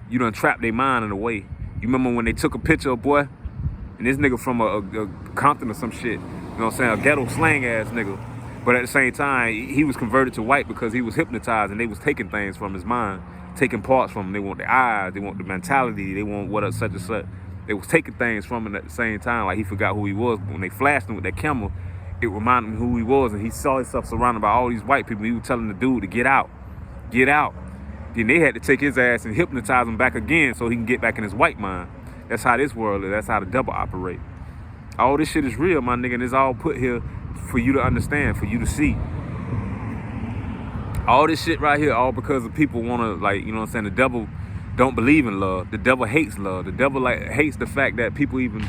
you done trapped their mind in a way. You remember when they took a picture of boy, and this nigga from a Compton or some shit. You know what I'm saying? A ghetto slang ass nigga. But at the same time, he was converted to white because he was hypnotized and they was taking things from his mind, taking parts from him. They want the eyes, they want the mentality, they want what such and such. They was taking things from him at the same time. Like, he forgot who he was. But when they flashed him with that camera, it reminded him who he was, and he saw himself surrounded by all these white people. He was telling the dude to get out, get out. Then they had to take his ass and hypnotize him back again so he can get back in his white mind. That's how this world is. That's how the devil operates. All this shit is real, my nigga, and it's all put here for you to understand, for you to see. All this shit right here, all because of people want to, like, you know what I'm saying, the devil don't believe in love. The devil hates love. The devil, like, hates the fact that people even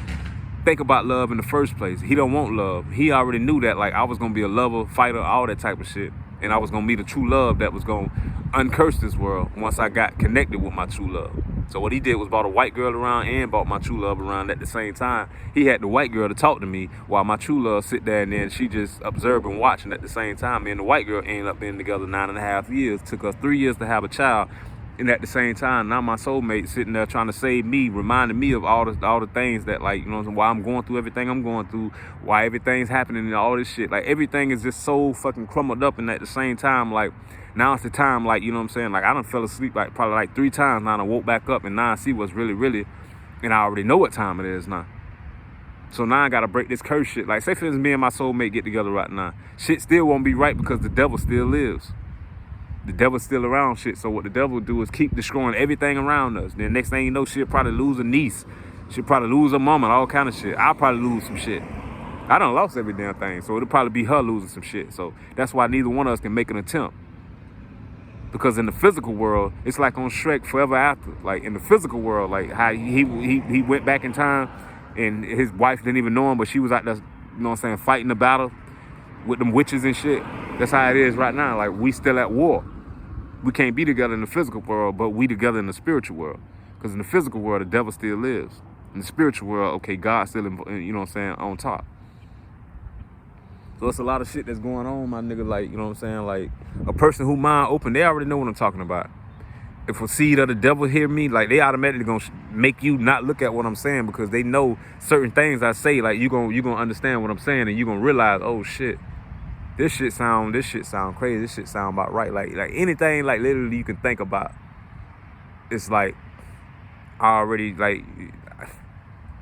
think about love in the first place. He don't want love. He already knew that, like, I was going to be a lover, fighter, all that type of shit. And I was going to meet a true love that was going to uncurse this world once I got connected with my true love. So what he did was brought a white girl around and brought my true love around at the same time. He had the white girl to talk to me while my true love sit there, and then she just observed and watching at the same time. Me and the white girl ended up being together 9.5 years. Took us 3 years to have a child. And at the same time, now my soulmate sitting there trying to save me, reminding me of all the things that, like, you know, why I'm going through everything I'm going through, why everything's happening and all this shit. Like, everything is just so fucking crumbled up, and at the same time, like, now it's the time, like, you know what I'm saying, like, I done fell asleep like probably like 3 times now, and I woke back up, and now I see what's really, and I already know what time it is now. So now I gotta break this curse shit. Like, say for instance, me and my soulmate get together right now. Shit still won't be right because the devil still lives. The devil's still around shit. So what the devil do is keep destroying everything around us. Then next thing you know, she'll probably lose a niece. She'll probably lose a mama and all kind of shit. I'll probably lose some shit. I done lost every damn thing. So it'll probably be her losing some shit. So that's why neither one of us can make an attempt. Because in the physical world, it's like on Shrek Forever After. Like, in the physical world, like how he went back in time and his wife didn't even know him, but she was out there, you know what I'm saying, fighting the battle with them witches and shit. That's how it is right now. Like, we still at war. We can't be together in the physical world, but we together in the spiritual world. Because in the physical world, the devil still lives. In the spiritual world, okay, God's still, you know what I'm saying, on top. So it's a lot of shit that's going on, my nigga. Like, you know what I'm saying? Like, a person who mind open, they already know what I'm talking about. If a seed of the devil hear me, like, they automatically gonna make you not look at what I'm saying, because they know certain things I say, like, you gonna understand what I'm saying, and you gonna realize, oh shit, this shit sound crazy. This shit sound about right. Like anything, like, literally you can think about. It's like, I already, like,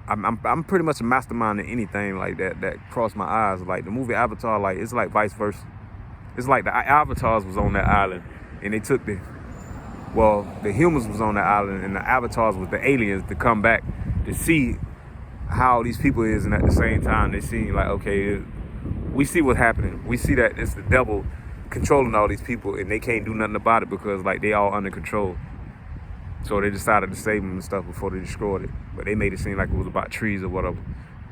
I'm pretty much a mastermind in anything like that crossed my eyes. Like, the movie Avatar, like, it's like vice versa. It's like the avatars was on that island, and they took the humans was on that island, and the avatars was the aliens to come back to see how these people is, and at the same time they see, like, okay, we see what's happening. We see that it's the devil controlling all these people, and they can't do nothing about it because, like, they all under control. So they decided to save them and stuff before they destroyed it. But they made it seem like it was about trees or whatever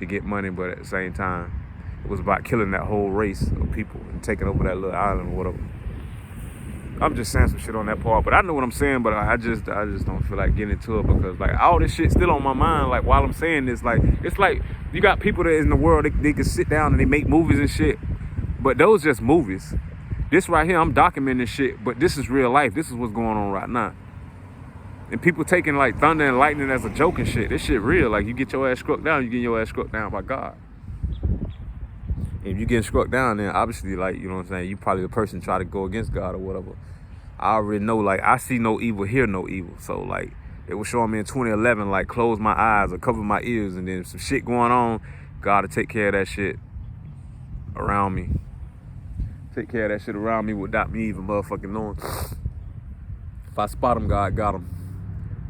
to get money, but at the same time, it was about killing that whole race of people and taking over that little island or whatever. I'm just saying some shit on that part, but I know what I'm saying, but I just don't feel like getting into it, because, like, all this shit still on my mind. Like, while I'm saying this, like, it's like you got people that in the world, they can sit down and they make movies and shit, but those just movies. This right here, I'm documenting shit, but this is real life. This is what's going on right now. And people taking, like, thunder and lightning as a joke and shit. This shit real. Like, you get your ass struck down, you get your ass struck down by God. If you getting struck down, then obviously, like, you know what I'm saying, you probably the person try to go against God or whatever. I already know, like, I see no evil, hear no evil. So, like, it was showing me in 2011, like, close my eyes or cover my ears, and then some shit going on, God to take care of that shit around me. Take care of that shit around me without me even motherfucking knowing. If I spot him, God got him.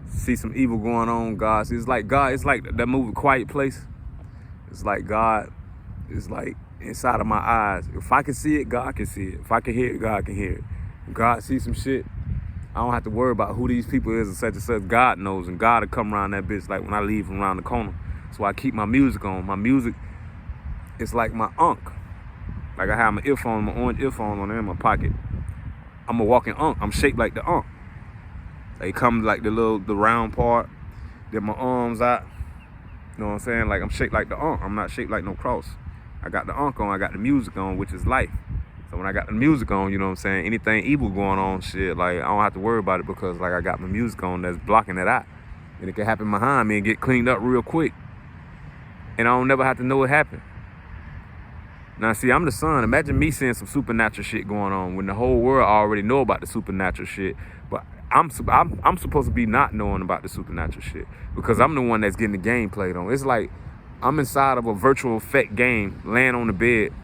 See some evil going on, God. It's like God. It's like that movie Quiet Place. It's like God is like inside of my eyes. If I can see it, God can see it. If I can hear it, God can hear it. If God sees some shit, I don't have to worry about who these people is and such and such. God knows, and God will come around that bitch like when I leave from around the corner. So I keep my music on. My music is like my unk. Like I have my earphone, my orange earphone on there in my pocket. I'm a walking unk. I'm shaped like the unk. They come like the round part. Then my arms out. You know what I'm saying? Like I'm shaped like the unk. I'm not shaped like no cross. I got the unk on. I got the music on, which is life. So when I got the music on, you know what I'm saying? Anything evil going on, shit, like I don't have to worry about it because like I got my music on that's blocking it out. And it can happen behind me and get cleaned up real quick. And I don't never have to know it happened. Now, see, I'm the son. Imagine me seeing some supernatural shit going on when the whole world already know about the supernatural shit. But I'm supposed to be not knowing about the supernatural shit because I'm the one that's getting the game played on. It's like I'm inside of a virtual effect game, laying on the bed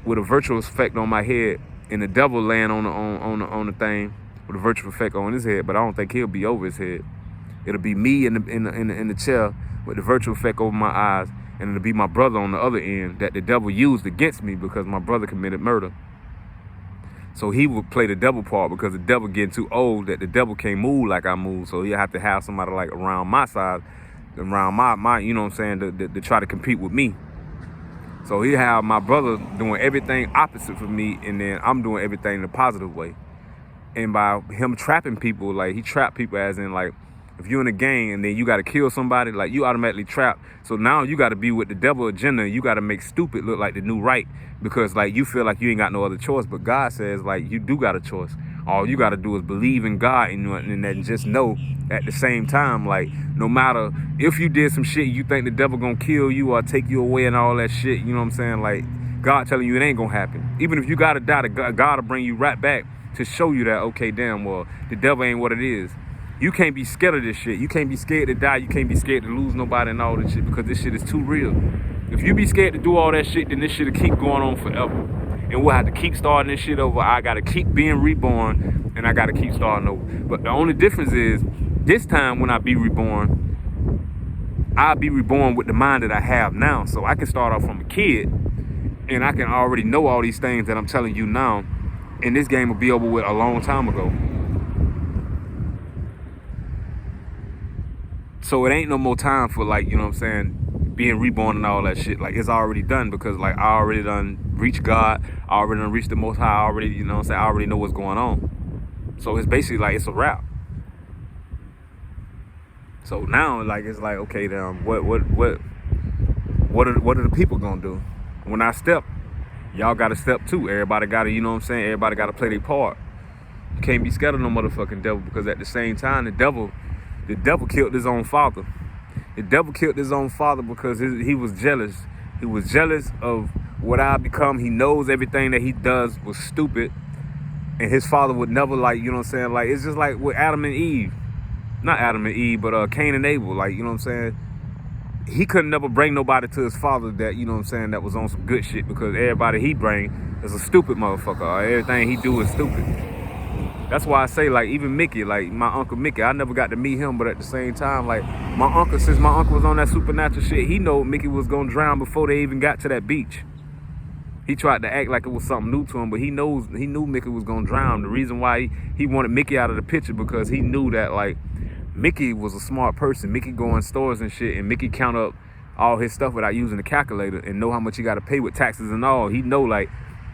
with a virtual effect on my head, and the devil laying on the thing with a virtual effect on his head. But I don't think he'll be over his head. It'll be me in the chair with the virtual effect over my eyes. And it'll be my brother on the other end that the devil used against me because my brother committed murder. So he would play the devil part because the devil getting too old that the devil can't move like I move. So he'll have to have somebody like around my size, around my you know what I'm saying, to try to compete with me. So he'll have my brother doing everything opposite for me, and then I'm doing everything in a positive way. And by him trapping people, like he trapped people as in like, if you're in a gang and then you got to kill somebody, like you automatically trapped. So now you got to be with the devil agenda. You got to make stupid look like the new right because like you feel like you ain't got no other choice. But God says like you do got a choice. All you got to do is believe in God and then just know at the same time, like no matter if you did some shit, you think the devil gonna kill you or take you away and all that shit. You know what I'm saying? Like God telling you it ain't gonna happen. Even if you got to die, God will bring you right back to show you that, okay, damn, well, the devil ain't what it is. You can't be scared of this shit. You can't be scared to die. You can't be scared to lose nobody and all this shit because this shit is too real. If you be scared to do all that shit, then this shit'll keep going on forever. And we'll have to keep starting this shit over. I gotta keep being reborn and I gotta keep starting over. But the only difference is this time when I be reborn, I'll be reborn with the mind that I have now. So I can start off from a kid and I can already know all these things that I'm telling you now. And this game will be over with a long time ago. So it ain't no more time for like, you know what I'm saying, being reborn and all that shit. Like it's already done because like I already done reached God. I already done reached the Most High. I already, you know what I'm saying, I already know what's going on. So it's basically like it's a wrap. So now like it's like, okay, then what are the people gonna do? When I step, y'all gotta step too. Everybody gotta, you know what I'm saying, everybody gotta play their part. You can't be scared of no motherfucking devil because at the same time the devil killed his own father. The devil killed his own father because he was jealous. He was jealous of what I become. He knows everything that he does was stupid. And his father would never like, you know what I'm saying? Like, it's just like with Adam and Eve. Not Adam and Eve, but Cain and Abel. Like, you know what I'm saying? He couldn't never bring nobody to his father that, you know what I'm saying, that was on some good shit because everybody he bring is a stupid motherfucker. Or everything he do is stupid. That's why I say, like, even Mickey, like, my Uncle Mickey, I never got to meet him, but at the same time, like, since my uncle was on that supernatural shit, he know Mickey was gonna drown before they even got to that beach. He tried to act like it was something new to him, but he knew Mickey was gonna drown. The reason why he wanted Mickey out of the picture because he knew that, like, Mickey was a smart person. Mickey go in stores and shit, and Mickey count up all his stuff without using the calculator and know how much he got to pay with taxes and all. He know, like,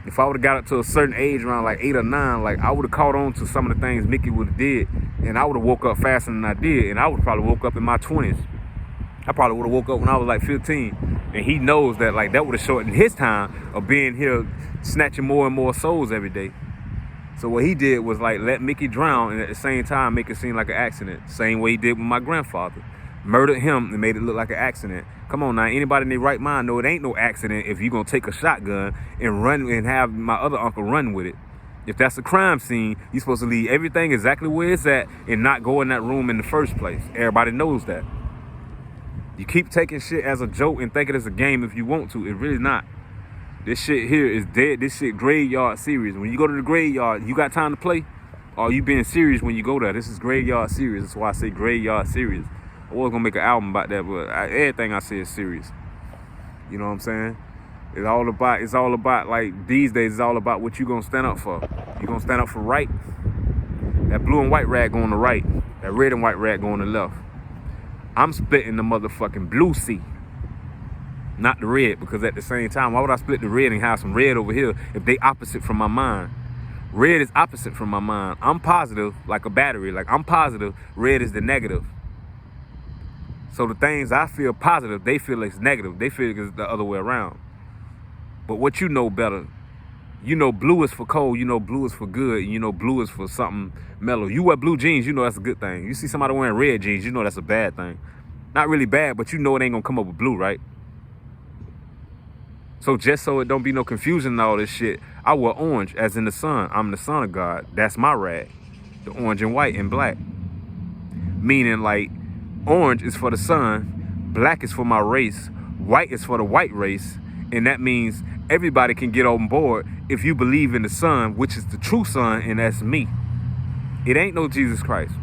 if I would have got up to a certain age, around like 8 or 9, like I would have caught on to some of the things Mickey would have did, and I would have woke up faster than I did, and I would have probably woke up in my 20s. I probably would have woke up when I was like 15, and he knows that like that would have shortened his time of being here, snatching more and more souls every day. So what he did was like let Mickey drown, and at the same time make it seem like an accident. Same way he did with my grandfather. Murdered him and made it look like an accident. Come on now, anybody in their right mind know it ain't no accident if you gonna take a shotgun and run and have my other uncle run with it. If that's a crime scene, you're supposed to leave everything exactly where it's at and not go in that room in the first place. Everybody knows that. You keep taking shit as a joke and thinking it's a game if you want to. It's really not. This shit here is dead. This shit graveyard serious. When you go to the graveyard, you got time to play? Are you being serious when you go there? This is Graveyard Serious. That's why I say Graveyard Serious. I was gonna make an album about that, but everything I say is serious. You know what I'm saying? It's all about like these days. It's all about what you gonna stand up for. You gonna stand up for right. That blue and white rag going to right. That red and white rag going to left. I'm splitting the motherfucking blue sea, not the red, because at the same time, why would I split the red and have some red over here if they opposite from my mind? Red is opposite from my mind. I'm positive like a battery. Like I'm positive, red is the negative. So the things I feel positive, they feel it's negative. They feel it's the other way around. But what you know better, you know blue is for cold, you know blue is for good, and you know blue is for something mellow. You wear blue jeans, you know that's a good thing. You see somebody wearing red jeans, you know that's a bad thing. Not really bad, but you know it ain't gonna come up with blue, right? So just so it don't be no confusion and all this shit, I wear orange as in the sun. I'm the son of God. That's my rag. The orange and white and black. Meaning like orange is for the sun, black is for my race, white is for the white race, and that means everybody can get on board if you believe in the sun, which is the true sun, and that's me. It ain't no Jesus Christ.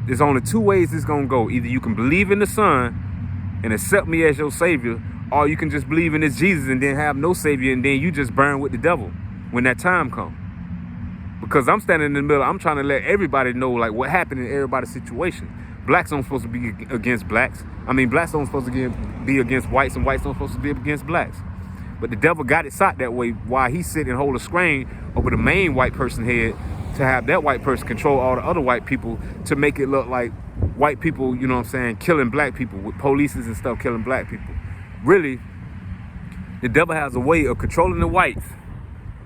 There's only two ways it's gonna go. Either you can believe in the sun and accept me as your savior, or you can just believe in this Jesus and then have no savior, and then you just burn with the devil when that time comes. Because I'm standing in the middle, I'm trying to let everybody know like what happened in everybody's situation. Blacks aren't supposed to be against blacks. I mean, blacks aren't supposed to be against whites, and whites aren't supposed to be against blacks. But the devil got it shot that way while he sit and hold a screen over the main white person head to have that white person control all the other white people to make it look like white people, you know what I'm saying, killing black people with polices and stuff, killing black people. Really, the devil has a way of controlling the whites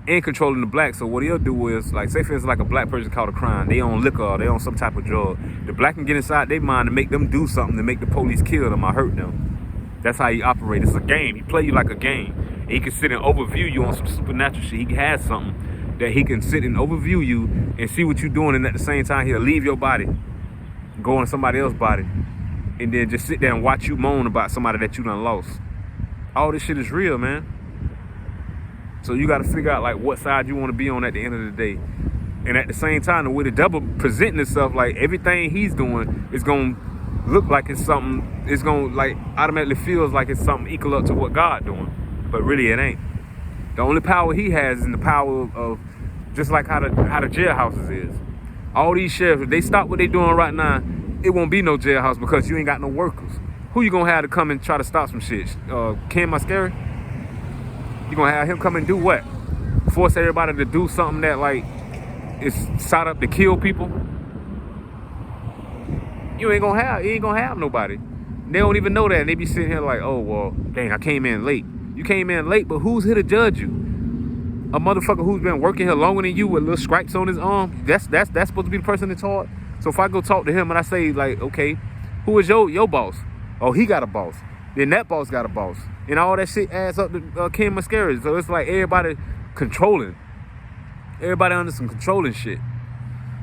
and controlling the blacks. So what he'll do is, like, say for instance, like a black person caught a crime, they on liquor or they on some type of drug. The black can get inside their mind to make them do something to make the police kill them or hurt them. That's how he operates. It's a game. He play you like a game. And he can sit and overview you on some supernatural shit. He has something that he can sit and overview you and see what you're doing, and at the same time he'll leave your body, go on somebody else's body, and then just sit there and watch you moan about somebody that you done lost. All this shit is real, man. So you got to figure out like what side you want to be on at the end of the day. And at the same time, the way the devil presenting itself, like everything he's doing is going to look like it's something, it's going to like automatically feels like it's something equal up to what God doing. But really it ain't. The only power he has is in the power of just like how the jailhouses is. All these sheriffs, if they stop what they doing right now, it won't be no jailhouse because you ain't got no workers. Who you gonna have to come and try to stop some shit? Ken Mascari? You gonna have him come and do what? Force everybody to do something that like is set up to kill people? You ain't gonna have nobody. They don't even know that. And they be sitting here like, oh well, dang, I came in late. You came in late, but who's here to judge you? A motherfucker who's been working here longer than you with little stripes on his arm. That's supposed to be the person in charge. So if I go talk to him and I say like, okay, who is your boss? Oh, he got a boss. Then that boss got a boss. And all that shit adds up to Ken Mascari. So it's like everybody controlling. Everybody under some controlling shit.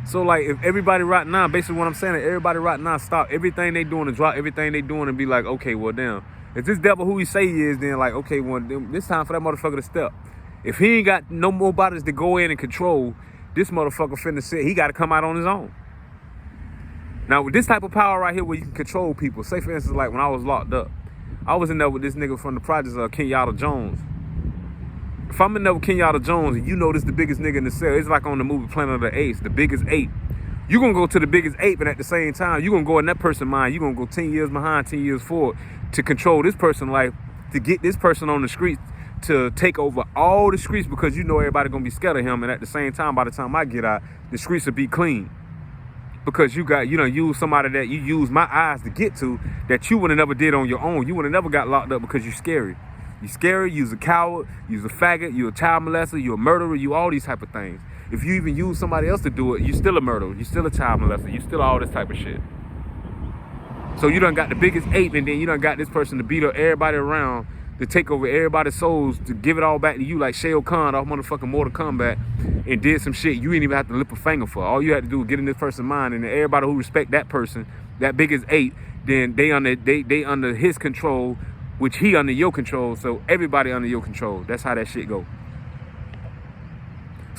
So like if everybody right now, basically what I'm saying is everybody right now stop everything they doing and drop everything they doing and be like, okay, well damn. If this devil who he say he is, then like, okay, well, this time for that motherfucker to step. If he ain't got no more bodies to go in and control, this motherfucker finna sit, he got to come out on his own. Now, with this type of power right here where you can control people, say for instance, like when I was locked up, I was in there with this nigga from the projects of Kenyatta Jones. If I'm in there with Kenyatta Jones and you know this the biggest nigga in the cell, it's like on the movie Planet of the Apes, the biggest ape. You gonna go to the biggest ape, and at the same time, you gonna go in that person's mind, you gonna go 10 years behind, 10 years forward to control this person's life, to get this person on the streets, to take over all the streets because you know everybody gonna be scared of him, and at the same time, by the time I get out, the streets will be clean. Because you done use somebody that you use my eyes to get to that you would have never did on your own. You would have never got locked up because you're scary. You're scary, you're a coward, you're a faggot, you're a child molester, you're a murderer, you all these type of things. If you even use somebody else to do it, you're still a murderer, you're still a child molester, you're still all this type of shit. So you done got the biggest ape, and then you done got this person to beat up everybody around, to take over everybody's souls, to give it all back to you like Shao Kahn off motherfucking Mortal Kombat, and did some shit you ain't even have to lift a finger for. All you had to do was get in this person's mind, and then everybody who respect that person, that biggest ape, then they under his control, which he under your control, so everybody under your control. That's how that shit go.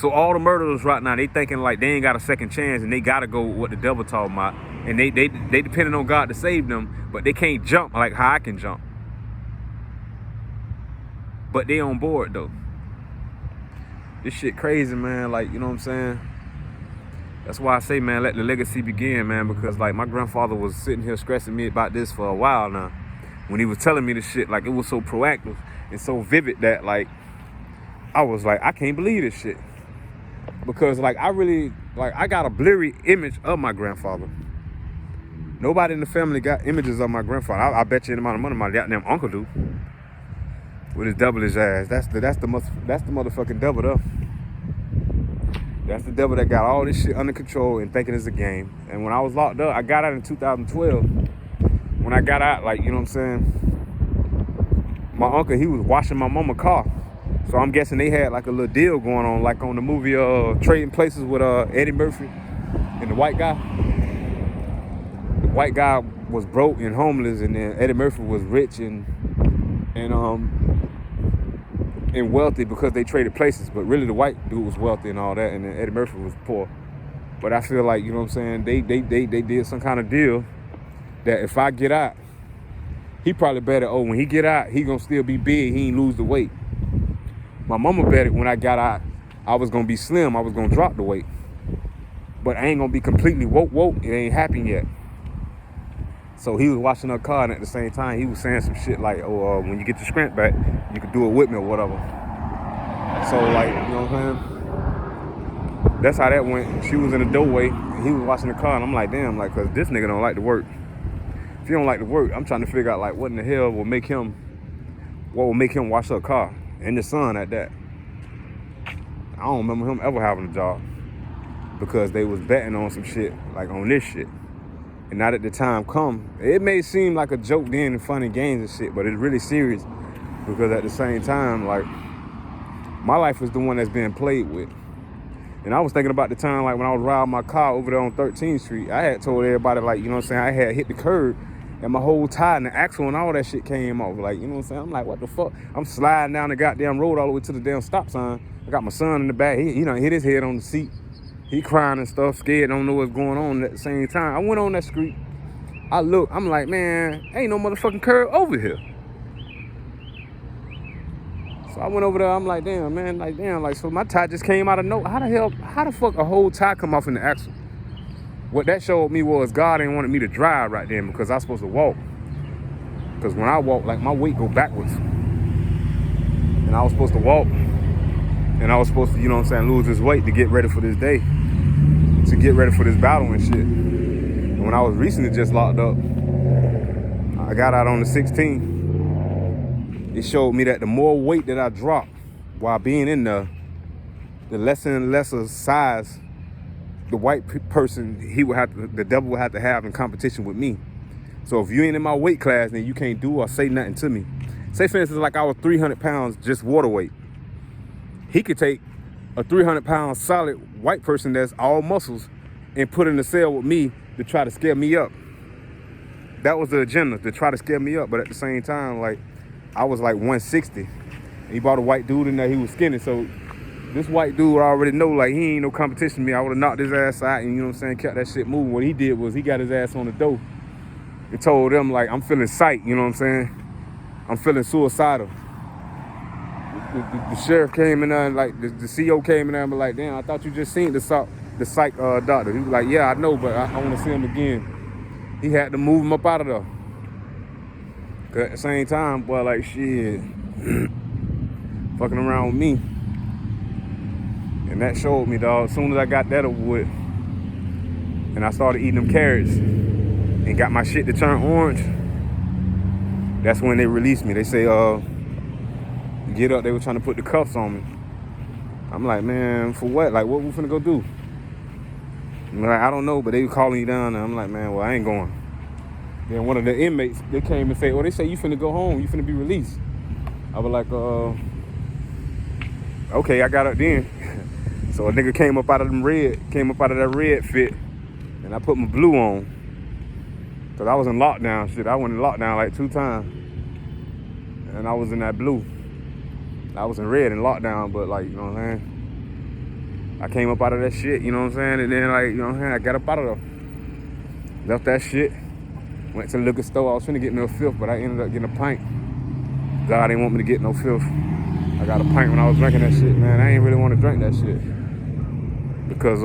So all the murderers right now, they thinking like they ain't got a second chance and they gotta go with what the devil talking about. And they depending on God to save them, but they can't jump like how I can jump. But they on board though. This shit crazy, man. Like, you know what I'm saying? That's why I say, man, let the legacy begin, man, because like my grandfather was sitting here stressing me about this for a while now. When he was telling me this shit, like it was so proactive and so vivid that like I was like, I can't believe this shit. Because like I got a blurry image of my grandfather. Nobody in the family got images of my grandfather. I bet you the amount of money my goddamn uncle do. With his devilish ass. That's the motherfucking devil though. That's the devil that got all this shit under control and thinking it's a game. And when I was locked up, I got out in 2012. When I got out, like, you know what I'm saying? My uncle, he was washing my mama's car. So I'm guessing they had like a little deal going on, like on the movie Trading Places with Eddie Murphy and the white guy. The white guy was broke and homeless, and then Eddie Murphy was rich and wealthy because they traded places. But really the white dude was wealthy and all that, and then Eddie Murphy was poor. But I feel like, you know what I'm saying, they did some kind of deal that if I get out, he probably better, when he get out, he gonna still be big, he ain't lose the weight. My mama bet it when I got out, I was gonna be slim, I was gonna drop the weight. But I ain't gonna be completely woke, it ain't happened yet. So he was washing her car, and at the same time, he was saying some shit like, when you get your strength back, you can do it with me or whatever. So like, you know what I'm saying? That's how that went. She was in the doorway, and he was washing the car, and I'm like, damn, like, cause this nigga don't like to work. If he don't like to work, I'm trying to figure out like what in the hell will make him wash her car, in the sun at that. I don't remember him ever having a job because they was betting on some shit, like on this shit. And now that the time come, it may seem like a joke then and fun and games and shit, but it's really serious because at the same time, like, my life is the one that's being played with. And I was thinking about the time, like, when I was riding my car over there on 13th Street, I had told everybody, like, you know what I'm saying, I had hit the curb and my whole tire and the axle and all that shit came off. Like, you know what I'm saying? I'm like, what the fuck? I'm sliding down the goddamn road all the way to the damn stop sign. I got my son in the back. He done hit his head on the seat. He crying and stuff, scared, don't know what's going on at the same time. I went on that street. I look, I'm like, man, ain't no motherfucking curb over here. So I went over there, I'm like, damn, man, like, damn, like, so my tire just came out of nowhere. How the fuck a whole tire come off in the axle? What that showed me was God ain't wanted me to drive right then because I was supposed to walk. Because when I walk, like, my weight go backwards. And I was supposed to walk. And I was supposed to, you know what I'm saying, lose this weight to get ready for this day. To get ready for this battle and shit. And when I was recently just locked up, I got out on the 16th. It showed me that the more weight that I dropped while being in there, the lesser and lesser size the white person, the devil would have to have in competition with me. So if you ain't in my weight class, then you can't do or say nothing to me. Say for instance, like I was 300 pounds just water weight. He could take a 300-pound solid white person that's all muscles and put in a cell with me to try to scare me up. That was the agenda, to try to scare me up. But at the same time, like, I was like 160. He brought a white dude in there, he was skinny. So this white dude I already know, like, he ain't no competition to me. I would have knocked his ass out and, you know what I'm saying, kept that shit moving. What he did was he got his ass on the door and told them, like, I'm feeling psych, you know what I'm saying? I'm feeling suicidal. The sheriff came in there and, like, the CO came in there and was like, damn, I thought you just seen the psych doctor. He was like, yeah, I know, but I want to see him again. He had to move him up out of there. Cause at the same time, boy, like, shit, fucking around with me. And that showed me, dog, as soon as I got that over with, and I started eating them carrots and got my shit to turn orange, that's when they released me. They say, get up. They were trying to put the cuffs on me. I'm like, man, for what? Like, what we finna go do? I'm like, I don't know, but they were calling you down, and I'm like, man, well, I ain't going. Then one of the inmates, they came and said, they say you finna go home, you finna be released. I was like, okay, I got up then. So a nigga came up out of that red fit, and I put my blue on. Cause I was in lockdown, shit. I went in lockdown like 2 times. And I was in that blue. I was in red in lockdown, but, like, you know what I'm saying? I came up out of that shit, you know what I'm saying? And then, like, you know what I'm saying? I got up out of there. Left that shit. Went to the liquor store. I was finna get me a fifth, but I ended up getting a pint. God didn't want me to get no fifth. I got a pint when I was drinking that shit, man. I ain't really want to drink that shit. Because,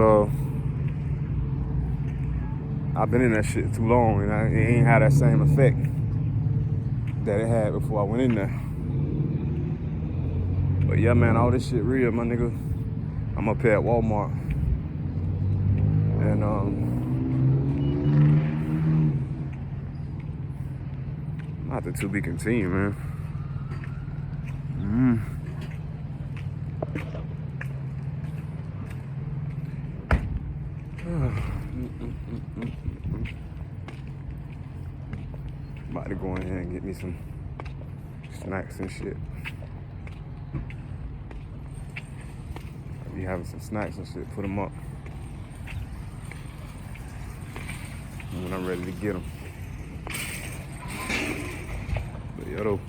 I've been in that shit too long, and it ain't had that same effect that it had before I went in there. But yeah, man, all this shit real, my nigga. I'm up here at Walmart, and not the to be continued, man. About to go in here and get me some snacks and shit. I be having some snacks and shit, put them up. And when I'm ready to get them. But yo, though.